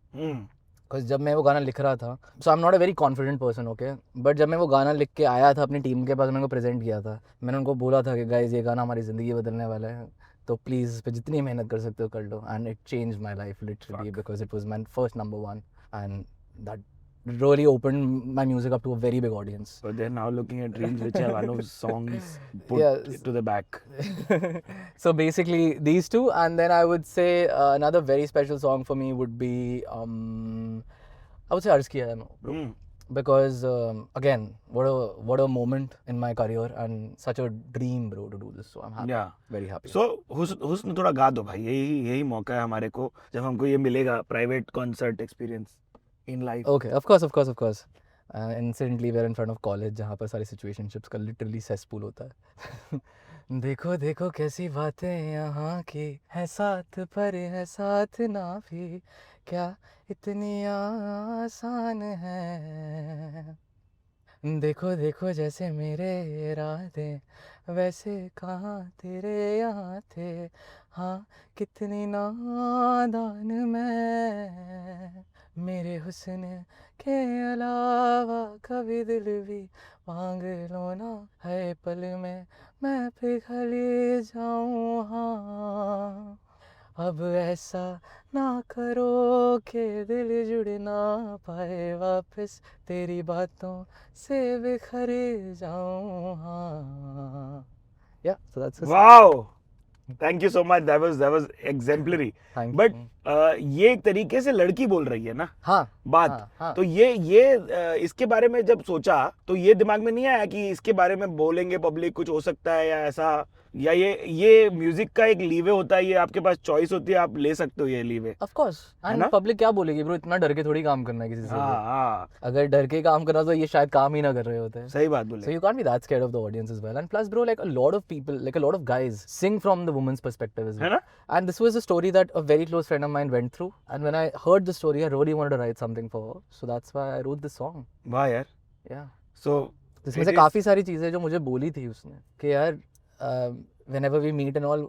Because जब मैं वो गाना लिख रहा था, so I'm not a very confident person, okay? But जब मैं वो गाना लिख के आया था अपनी टीम के पास, मैंने उनको प्रेजेंट किया था। मैंने उनको बोला था कि गाइज ये गाना हमारी ज़िंदगी बदलने वाला है, तो प्लीज़ इस पर जितनी मेहनत कर सकते हो कर लो। And it change my life literally because it was my first number 1 and that really opened my music up to a very big audience. But they're now looking at reels which have Anuv's songs put Yes. to the back. So basically these two, and then I would say another very special song for me would be I would say अर्ज किया है bro. Because again, what a moment in my career and such a dream, bro, to do this. So I'm happy, Yeah. very happy. So हुस्न थोड़ा गा दो भाई, यही मौका है हमारे को जब हमको ये मिलेगा private concert experience in life. Okay, of course. Instantly we're in front of college जहाँ पर सारी situationships का literally cesspool होता है. देखो देखो कैसी बातें यहाँ की है साथ पर है साथ ना भी क्या इतनी आसान है. देखो देखो जैसे मेरे इरादे वैसे कहाँ तेरे यहाँ थे. हाँ कितनी नादान मैं. मेरे हुस्न के अलावा कभी दिल भी मांग लो ना है पल में मैं पिघल जाऊँ. हाँ अब ऐसा ना करो कि दिल जुड़ ना पाए वापस तेरी बातों से बिखर जाऊँ. हाँ yeah, so that's it. Wow, thank you so much, that was exemplary. Thank but you. ये एक तरीके से लड़की बोल रही है ना हाँ बात. हाँ. तो ये इसके बारे में जब सोचा तो ये दिमाग में नहीं आया कि इसके बारे में बोलेंगे पब्लिक, कुछ हो सकता है या ऐसा, या ये म्यूजिक का एक लीवे होता है, ये आपके पास चॉइस होती है, आप ले सकते हो ये लीवे. Of course. है And ना? public क्या बोलेगी ब्रो, इतना डर के थोड़ी काम करना है किसी से. हाँ, अगर डर के काम करना तो ये शायद काम ही ना कर रहे होते हैं. सही बात So बोले. you can't be that scared of the audience as well. And plus, bro, like a lot of people, like a lot of guys sing from the woman's perspective as है well. ना? And this was a story that a very close friend of mine went through. And when I heard the story, I really wanted to write something for her. So that's why I wrote this song. वाह यार. Yeah. So जिसमें it से is- काफ़ी सारी चीज़ें जो मुझे बोली थी उसने कि यार whenever we meet and all,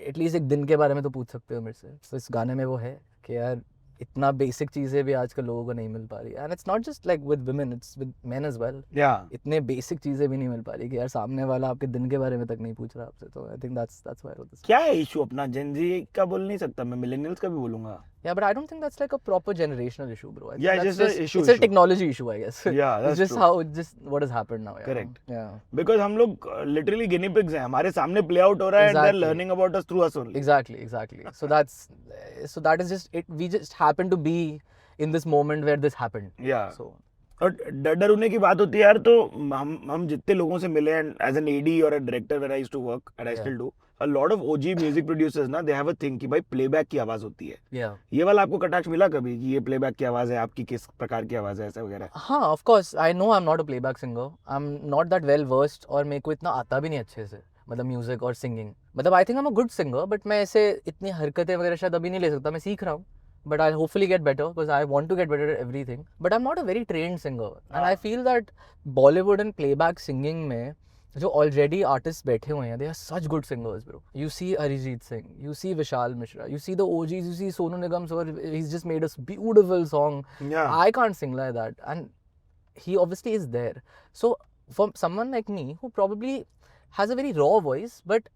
at least एक दिन के बारे में तो पूछ सकते हो मेरे से. तो इस गाने में वो है कि यार इतना बेसिक चीज़ें भी आजकल लोगों को नहीं मिल पा रही. And it's not just like with women, it's with men as well. या इतने बेसिक चीज़ें भी नहीं मिल पा रही कि यार सामने वाला आपके दिन के बारे में तक नहीं पूछ रहा आपसे. तो I think that's why I wrote this. क्या है इशू अपना, जेनजी का बोल नहीं सकता मैं, मिलेनियल्स का भी बोलूंगा. Yeah, but I don't think that's like a proper generational issue, bro. I think Yeah, that's just a issue, It's a issue. technology issue, I guess. Yeah, that's it's just true. how just what has happened now. Yeah. Correct. Yeah. Because हम लोग literally गिनी pigs हैं, हमारे सामने play out हो रहा है and they are Exactly. Learning about us through us only. Exactly. So that is just it. We just happen to be in this moment where this happened. या So और डर होने की बात होती है यार. तो हम जितने लोगों से मिले एंड एज एन एडी और a director when I used to work and I Yeah. Still do, a lot of OG music producers ना, दे हैव अ थिंग कि भाई प्लेबैक की आवाज होती है. yeah. ये वाला आपको कटाक्ष मिला कभी कि ये प्लेबैक की आवाज है, आपकी किस प्रकार की आवाज है, ऐसा वगैरह? हाँ, of course. I know I'm not a playback singer. I'm not that well versed और मेरे को इतना आता भी नहीं अच्छे से. मतलब म्यूजिक और सिंगिंग, मतलब आई think I am a good singer, but मैं ऐसे इतनी हरकतें वगैरह शायद अभी नहीं ले सकता. मैं सीख रहा हूँ. But I'll hopefully get better because I want to get better at everything. But I'm not a very trained singer. And I feel that Bollywood and playback singing में जो already artists बैठे हुए हैं, they are such good singers, bro. You see Arijit Singh, you see Vishal Mishra, you see the OGs, you see Sonu Nigam, so he's just made a beautiful song. या I can't sing like that. And he obviously is there. So for someone like me who probably has a very raw voice, but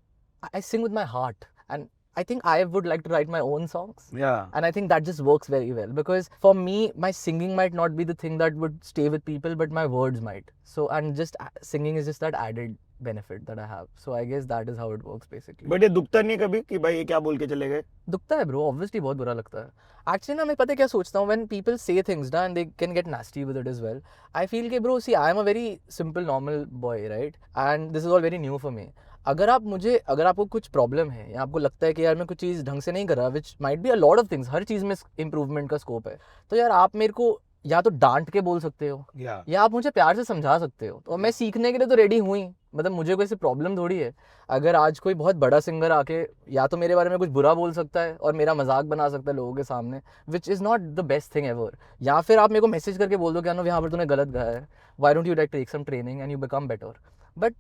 I sing with my heart. And I think I would like to write my own songs. या And I think that just works very well because for me, my singing might not be the thing that would stay with people, but my words might. So, and just singing is just that added benefit that I have. So, I guess that is how it works basically. But ये दुखता नहीं है कभी कि भाई ये क्या बोल के चले गए? दुखता है ब्रो, ऑब्वियसली बहुत बुरा लगता है. एक्चुअली ना मैं पता है क्या सोचता हूँ, व्हेन पीपल से थिंग्स ना and they can get nasty with it as well, I feel कि bro see I am a very simple normal boy, right? And this is all very new for me. अगर आपको कुछ problem है या आपको लगता है कि यार मैं कुछ चीज़ ढंग से नहीं कर रहा, which might be a lot of things, हर चीज़ में इंप्रूवमेंट का स्कोप है, तो यार आप मेरे को या तो डांट के बोल सकते हो या आप मुझे प्यार से समझा सकते हो. तो मैं सीखने के लिए तो रेडी हूँ ही. मतलब मुझे कोई ऐसी प्रॉब्लम थोड़ी है. अगर आज कोई बहुत बड़ा सिंगर आके या तो मेरे बारे में कुछ बुरा बोल सकता है और मेरा मजाक बना सकता है लोगों के सामने, which is not the best thing ever, या फिर आप मेरे को मैसेज करके बोल दो कि अनु यहाँ पर तूने गलत गाया है, why don't you like take some training and you become better. But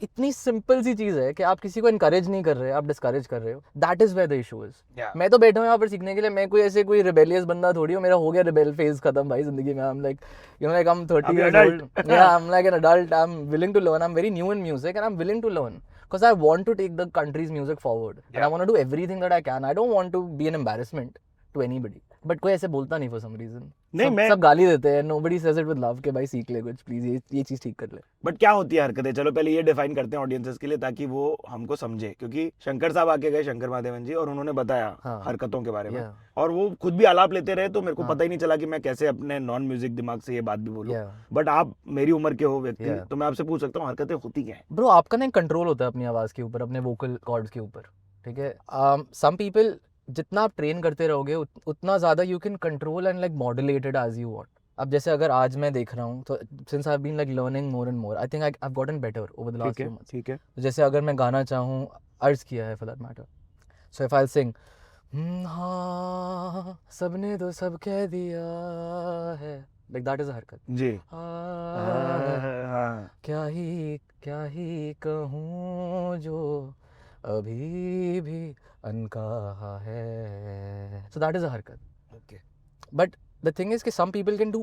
इतनी सिंपल सी चीज़ है कि आप किसी को इनकरेज नहीं कर रहे, आप डिस्करेज कर रहे हो. That is where the issue is. मैं तो बैठा हूँ यहाँ पर सीखने के लिए. मैं कोई रिबेलियस बंदा थोड़ी हूँ. मेरा हो गया रिबेल फेज खत्म भाई जिंदगी में. I am like I am 30 years old. Yeah, I'm like an adult. I'm willing to learn. I'm very new in music and I'm willing to learn because I want to take the country's music forward and I want to do everything that I can. I don't want to be an embarrassment to anybody. But कोई ऐसे बोलता नहीं for some reason. नहीं, मैं सब गाली देते हैं. Nobody says it with love के भाई सीख ले कुछ प्लीज, ये चीज ठीक कर ले. बट क्या होती है हरकतें, चलो पहले ये डिफाइन करते हैं ऑडियंसेस के लिए ताकि वो हमको समझे, क्योंकि शंकर साहब आके गए, शंकर महादेवन जी, और उन्होंने बताया हाँ. हरकतों के बारे में, Yeah. और वो खुद भी आलाप लेते रहे, तो मेरे को हाँ. पता ही नहीं चला कि मैं कैसे अपने नॉन म्यूजिक दिमाग से ये बात भी बोलूं. Yeah. बट आप मेरी उम्र के हो व्यक्ति, Yeah. तो मैं आपसे पूछ सकता हूँ हरकतें होती क्या है? ब्रो आपका ना एक कंट्रोल होता है अपनी आवाज के ऊपर, अपने वोकल कॉर्ड्स के ऊपर. ठीक है. सम पीपल जितना आप ट्रेन करते रहोगे उतना ज्यादा you can control and like modulate it as you want. अब जैसे अगर आज मैं देख रहा हूँ, तो since I have been like learning more and more, I think I have gotten better over the last ठीक फ्यू है, मंथ्स. ठीक है. तो जैसे अगर मैं गाना चाहूँ, अर्ज किया है for that matter, so if I sing हाँ सबने तो सब कह दिया है, लाइक दैट इज अ हरकत. जी. हाँ, हाँ. क्या ही कहूँ जो अभी भी अनकहा है. So that is a हरकत. Okay. But the thing is कि some people can do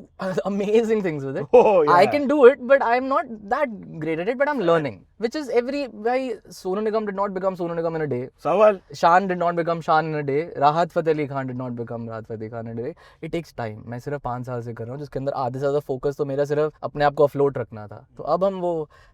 amazing things with it. Oh, yeah. I can do it, but I'm not that great at it, but I'm learning. Which is why Sonu Nigam did not become Sonu Nigam in a day. सवाल. Shan did not become Shan in a day. Rahat Fateh Ali Khan did not become Rahat Fateh Khan in a day. It takes time. मैं सिर्फ 5 साल से कर रहा हूँ, जिसके अंदर आधे से ज़्यादा फोकस तो मेरा सिर्फ अपने आप को अफलोट रखना था. तो अब हम वो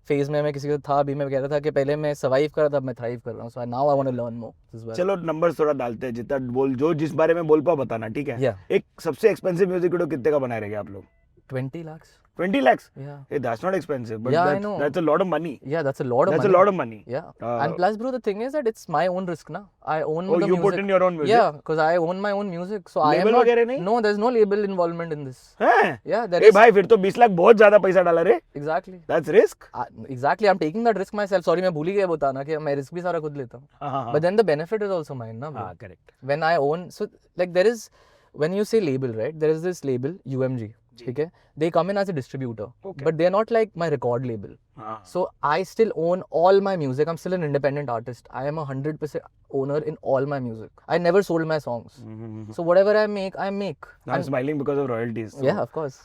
फेज में, मैं किसी को था भी, मैं कह रहा था कि पहले मैं सर्वाइव कर रहा था, अब मैं थ्राइव कर रहा हूँ. So now I want to learn more. चलो नंबर्स थोड़ा डालते हैं, जितना बोल, जो जिस बारे में बोल पाओ बताना, ठीक है? Yeah. एक सबसे एक्सपेंसिव म्यूजिक वीडियो कितने का बनाए रहेंगे आप लोग? 20 lakhs. 20 lakhs? Yeah. Hey, that's not expensive, but Yeah, I know. that's a lot of money. Yeah, that's a lot of That's money. a lot of money. Yeah. Uh, And plus, bro, the thing is that it's my own risk, na. I own Oh, the you music. put in your own music? Yeah, because I own my own music. So I am Label not. वगैरह नहीं? No, there's no label involvement in this. हैं? Yeah, there A is. भाई, फिर तो 20 लाख बहुत ज्यादा पैसा डाला रे. Exactly. That's risk. Exactly. I'm taking that risk myself. Sorry, मैं भूल ही गया बताना कि मैं रिस्क भी सारा खुद लेता हूँ. हाँ, But then the benefit is also mine, na. bro. हाँ, correct. When I own, so like there is, when you say label, right? There is this label UMG. ठीक है. They come in as a distributor, Okay. but they're not like my record label. हाँ. So I still own all my music. I'm still an independent artist. I am 100% owner in all my music. I never sold my songs. Mhm. So whatever I make, I make. I'm smiling because of royalties. So. Yeah, of course.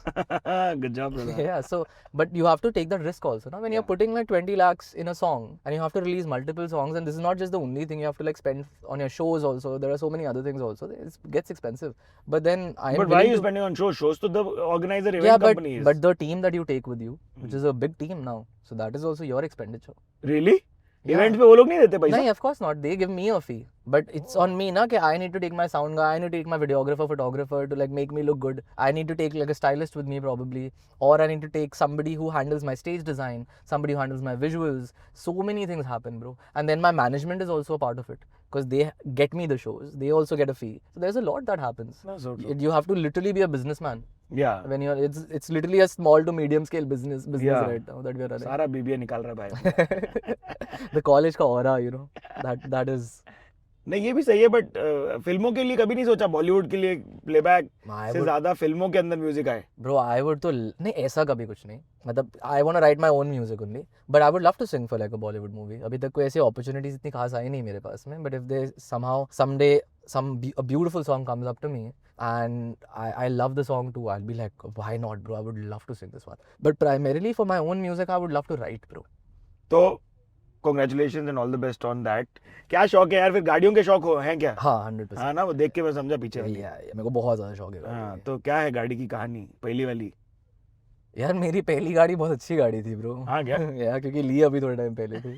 Good job, brother. Yeah. So, but you have to take that risk also. Now, when you're putting like 20 lakhs in a song, and you have to release multiple songs, and this is not just the only thing you have to like spend on your shows. Also, there are so many other things also. It gets expensive. But then I am. But why are willing you to- spending on shows? Shows to the organizer event Yeah, company is. but the team that you take with you, which is a big team now, so that is also your expenditure. Really? Yeah. Event पे वो लोग नहीं देते पैसा? No, of course not. They give me a fee, but it's on me, na. कि I need to take my sound guy, I need to take my videographer, photographer to like make me look good. I need to take like a stylist with me probably, or I need to take somebody who handles my stage design, somebody who handles my visuals. So many things happen, bro. And then my management is also a part of it, because they get me the shows. They also get a fee. So there's a lot that happens. No, so true. You have to literally be a businessman Yeah. when you're. It's literally a small to medium scale business Yeah. right now that we are running. सारा BBA निकाल रहा है भाई. The college का aura, you know, that is. नहीं, ये भी सही है, बट फिल्मों के लिए कभी नहीं सोचा बॉलीवुड के लिए प्लेबैक I से would- ज्यादा फिल्मों के अंदर म्यूजिक आए? Bro, I would तो नहीं, ऐसा कभी कुछ नहीं. मतलब I want to write my own music only, but I would love to sing for like a Bollywood movie. अभी तक कोई ऐसी opportunities इतनी खास आई नहीं मेरे पास में. But if they somehow someday a beautiful song comes up to me and I love the song too, I'll be like, why not, bro? I would love to sing this one. But primarily for my own music, I would love to write, bro. तो congratulations and all the best on that. क्या शौक है यार, फिर गाड़ियों के शौक हैं क्या? हाँ 100%. हाँ ना, वो देख के मैं समझा पीछे Yeah, वाली. yeah, मेरे को बहुत ज़्यादा शौक है गाड़ी हाँ, का. तो क्या है गाड़ी की कहानी पहली वाली? यार मेरी पहली गाड़ी बहुत अच्छी गाड़ी थी, bro. हाँ क्या? यार क्योंकि ली अभी थोड़े टाइम पहले थी.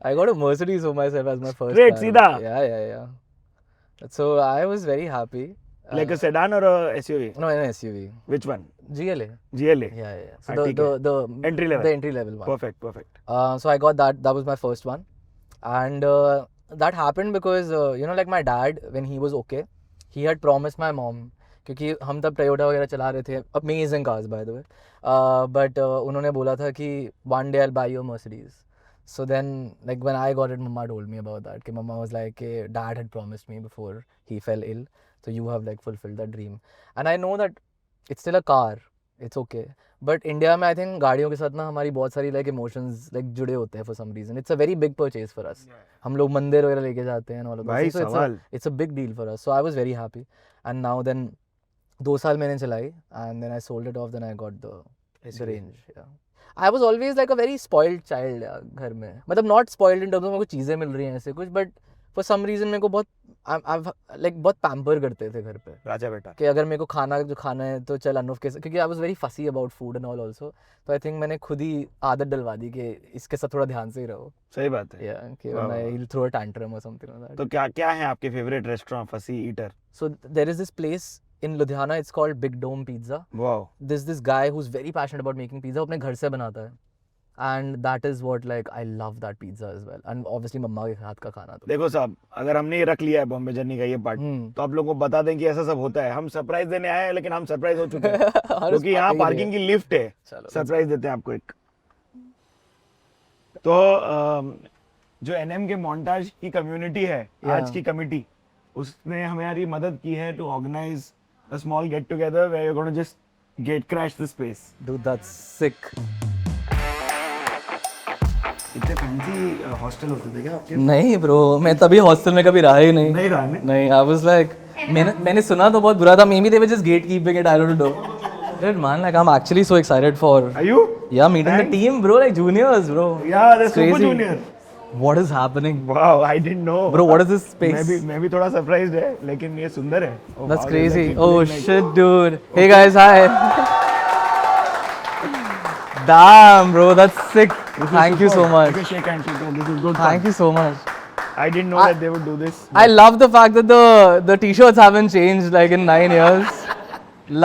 I got a Mercedes for myself as my first Straight, car. सीधा? Yeah. So I was very happy. Like a sedan or a SUV? No, an SUV. Which one? GLA. GLA. Yeah. So हाँ, ठीक है. the Entry level. The entry level one. Perfect. So I got that. That was my first one, and that happened because like my dad, when he was okay, he had promised my mom. क्योंकि हम तब Toyota वगैरह चला रहे थे, amazing cars by the way, but उन्होंने बोला था कि one day I'll buy you a Mercedes. So then, like when I got it, Mama told me about that. कि Mama was like, Dad had promised me before he fell ill, so you have like fulfilled that dream. And I know that it's still a car, it's okay. But India में I think गाड़ियों के साथ ना हमारी बहुत सारी like emotions like जुड़े होते हैं for some reason. It's a very big purchase for us. हम लोग मंदिर वगैरह लेके जाते हैं and all of भाई that. So सवाल. it's a big deal for us. So I was very happy. And now then 2 साल मैंने चलाई and then I sold it off. Then I got the range. Yeah. I was always like a very spoiled child यार घर में. मतलब not spoiled in terms of कुछ चीज़ें मिल रही हैं ऐसे कुछ, but for some reason मेरे को बहुत बहुत पैम्पर करते थे घर पे राजा बेटा कि अगर मेरे को खाना है तो चल अनुव के साथ, क्योंकि आई वाज वेरी फसी about food and all also, तो आई थिंक मैंने खुद ही आदत डलवा दी कि इसके साथ थोड़ा ध्यान से ही रहो, सही बात है। या कि वाह, वरना वाह। He will throw a tantrum और समथिंग लाइक दैट। तो क्या क्या है आपके favourite restaurant fussy eater? So there is this place in Ludhiana, it's called Big Dome Pizza. Wow, There's this guy who's very passionate about making pizza, अपने घर से बनाता है, and that is what like I love that pizza as well, and obviously मम्मा के हाथ का खाना तो देखो साहब, अगर हमने ये रख लिया है बॉम्बे जर्नी का ये पार्ट, तो आप लोगों को बता दें कि ऐसा सब होता है। हम सरप्राइज देने आए हैं, लेकिन हम सरप्राइज हो चुके हैं क्योंकि यहाँ पार्किंग की लिफ्ट है। सरप्राइज देते हैं आपको एक। तो जो एनएम के मोन्टाज की कम्युनिटी है, आज की कमिटी, उसने हमारी मदद की है to organise a small get together where you are gonna just get crash the space. Dude, that's sick. इतने फैंसी हॉस्टल होते थे क्या आपके? नहीं ब्रो, मैं तभी हॉस्टल में कभी रहा ही नहीं। नहीं रहा ने? नहीं, I was like, मैंने सुना तो बहुत बुरा था, maybe they were just gatekeeping it, I don't know. Dude man, like I'm actually so excited for Are you? yeah, meeting Thanks. the team bro, like juniors bro. Yeah, they're It's super crazy. junior. What is happening? Wow, I didn't know. Bro, what is this space? मैं भी थोड़ा surprised है, लेकिन ये सुंदर है। Oh, That's wow, crazy. there's like Oh like- shit, dude. Hey guys, hi. Damn, bro, that's sick. This is Thank you so superb. much. Okay, shake hands, shake hands. This is good. Thank you so much. I didn't know that they would do this. I love the fact that the t-shirts haven't changed like in 9 years.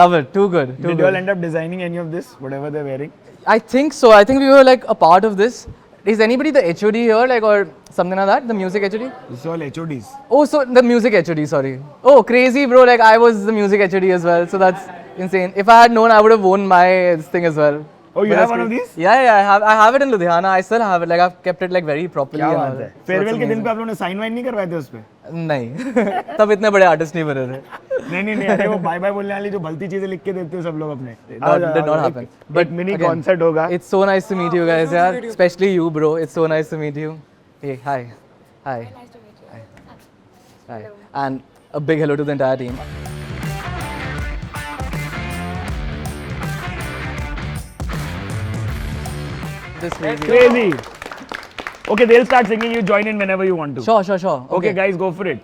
Love it. Too good. Too Did you all good. end up designing any of this, whatever they're wearing? I think so. I think we were like a part of this. Is anybody the HOD here, like, or something like that? The music HOD? This is all HODs. Oh, so the music HOD, sorry. Oh, crazy, bro. Like, I was the music HOD as well. So that's insane. If I had known, I would have worn my thing as well. Oh, you But have that's one of crazy. these? Yeah, I have it in Ludhiana. I still have it. Like, I've kept it like very properly. क्या and बात all. है? So that's farewell के दिन amazing. पे आप लोगों ने sign wine नहीं करवाए थे उस पे? नहीं तब इतने बड़े आर्टिस्ट नहीं बने थे. नहीं, अरे वो बाय बाय बोलने वाली जो भलती चीजें लिख के देते हैं सब लोग अपने। That did not happen. But mini again, concert होगा। It's so nice to meet you guys, yeah. Especially you, bro. It's so nice to meet you. Hey, hi. Nice to meet you. Hi. And a big hello to the entire team. This crazy. Crazy. Okay, they'll start singing. You join in whenever you want to. Sure. Okay, guys, go for it.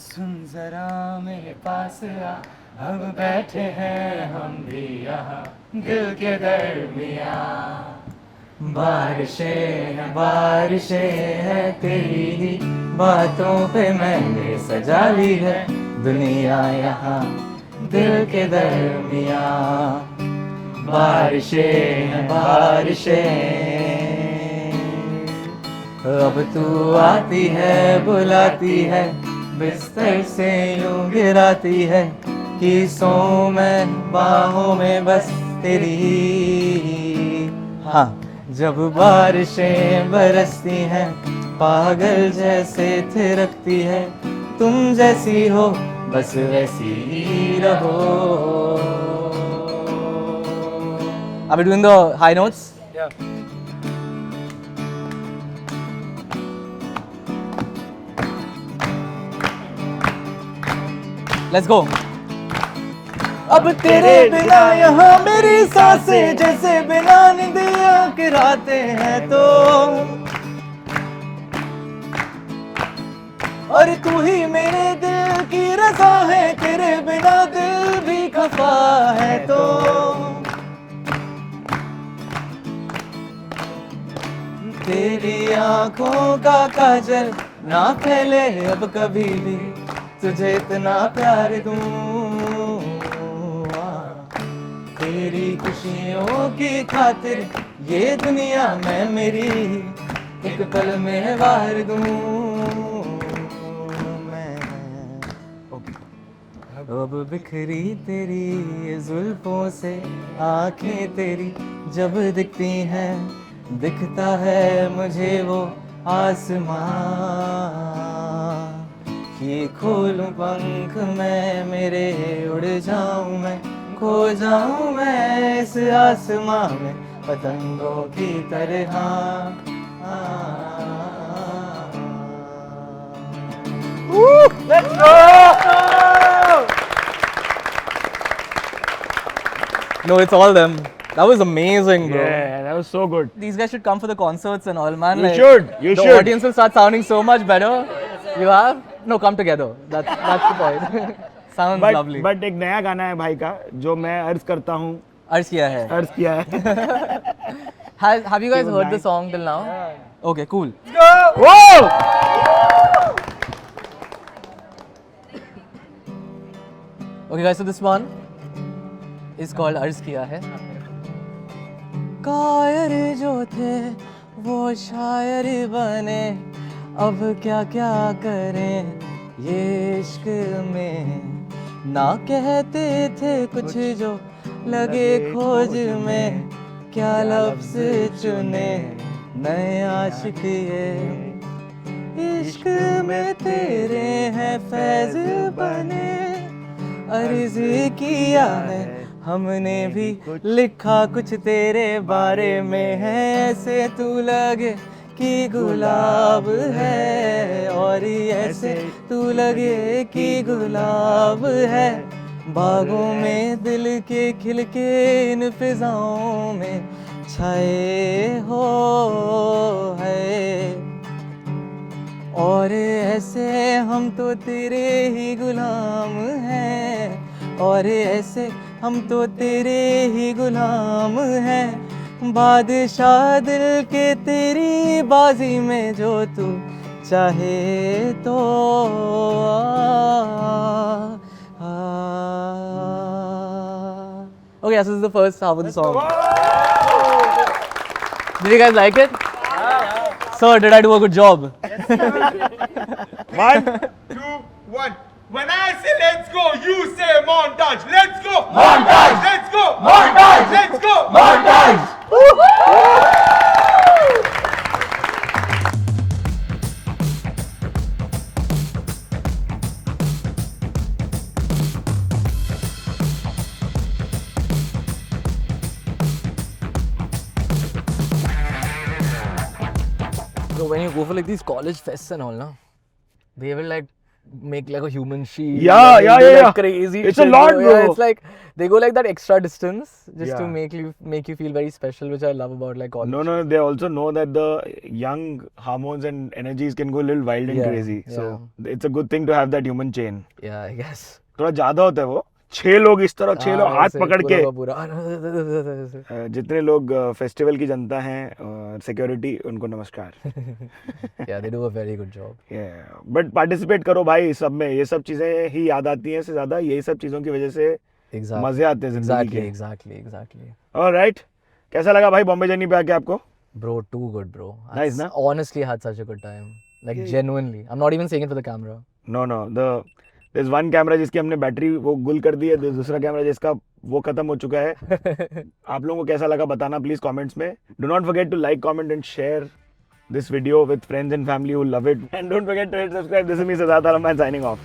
सुन जरा मेरे पास आ, अब बैठे हैं हम भी यहाँ दिल के दरमियाँ. बारिशें हैं तेरी ही बातों पे मैंने सजा ली है दुनिया यहाँ दिल के दरमियाँ. बारिशें अब तू आती है बुलाती है बिस्तर से यूं गिराती है किसों में बाहों में बस तेरी. हाँ, जब बारिशें बरसती हैं पागल जैसे थिरकती है तुम जैसी हो बस वैसी ही रहो. Are we doing the high notes? Yeah. Let's go. अब तेरे बिना यहाँ मेरी सांसें जैसे बिना निंदियाँ के रातें हैं तो और तू ही मेरे दिल की रज़ा है तेरे बिना दिल भी खफा है तो तेरी आंखों का काजल ना फैले अब कभी भी तुझे इतना प्यार दूं. तेरी खुशियों की खातिर ये दुनिया मैं मेरी एक पल में वार दूं मैं. अब बिखरी तेरी जुल्फों से आंखें तेरी जब दिखती हैं दिखता है मुझे वो आसमां. ये खोलूं पंख मैं मेरे उड़ जाऊं मैं खो जाऊं मैं इस आसमां में पतंगों की तरह. Let's go! No, it's all them. That was amazing, bro. Yeah, that was so good. These guys should come for the concerts and all, man. You Like, should. You the should. audience will start sounding so much better. You have? No, come together. That's the point. Sounds lovely. But एक नया गाना है भाई का जो मैं अर्ज करता हूँ, अर्ज किया है. अर्ज किया है. Have you guys heard the song till now? Okay, cool. Whoa! Okay, guys, so this one is called अर्ज किया है. कायर जो थे वो शायर बने, अब क्या क्या करें ये इश्क में. ना कहते थे कुछ जो लगे खोज में, क्या लफ्ज चुने नए आशिक ये. इश्क में तेरे हैं फैज बने, अर्ज किया है हमने भी, लिखा कुछ तेरे बारे में है. ऐसे तू लगे कि गुलाब है, और ऐसे तू लगे कि गुलाब है. बागों में दिल के खिल के इन फिजाओं में छाए हो है. और ऐसे हम तो तेरे ही गुलाम हैं, और ऐसे हम तो तेरे ही गुलाम हैं. बादशाह दिल के तेरी बाजी में जो तू चाहे तो Okay, this is the first half of the song. Did you guys like it? Sir, did I do a good job? 1, 2, 1. When I say let's go, you say montage. Let's go. Montage. Let's go. Montage. Let's go. Montage. So when you go for like these college fests and all, na, they will like make like a human shield. Yeah, and yeah, they'll do, yeah, like, yeah. crazy. It's a shit, lot, Yeah, bro. it's like they go like that extra distance just to Yeah. make you feel very special, which I love about like college. no, they also know that the young hormones and energies can go a little wild and Yeah, crazy. So it's a good thing to have that human chain. Yeah, I guess. थोड़ा ज्यादा होता है वो. 6 लोग इस तरह 6 लोग हाथ ऐसे पकड़ के पूरा जितने लोग फेस्टिवल की जनता हैं सिक्योरिटी उनको नमस्कार. Yeah, they do a very good job. But participate करो भाई सब में. ये सब चीजें ही याद आती हैं से ज्यादा यही सब चीजों की वजह से Exactly. मजे आते हैं जिंदगी Exactly. के. ऑलराइट, कैसा लगा भाई बॉम्बे जर्नी पे आके आपको? Bro, too good, bro. Nice, na? Honestly, had such a good time. Like genuinely. I'm not even saying it for the camera. No. There's one camera जिसकी हमने बैटरी वो गुल कर दी है. दूसरा कैमरा जिसका वो खत्म हो चुका है. आप लोगों को कैसा लगा बताना प्लीज कमेंट्स में. Do not forget to like, comment and share this video with friends and family who love it, and don't forget to hit subscribe. This is me, Siddharth Arman, signing off.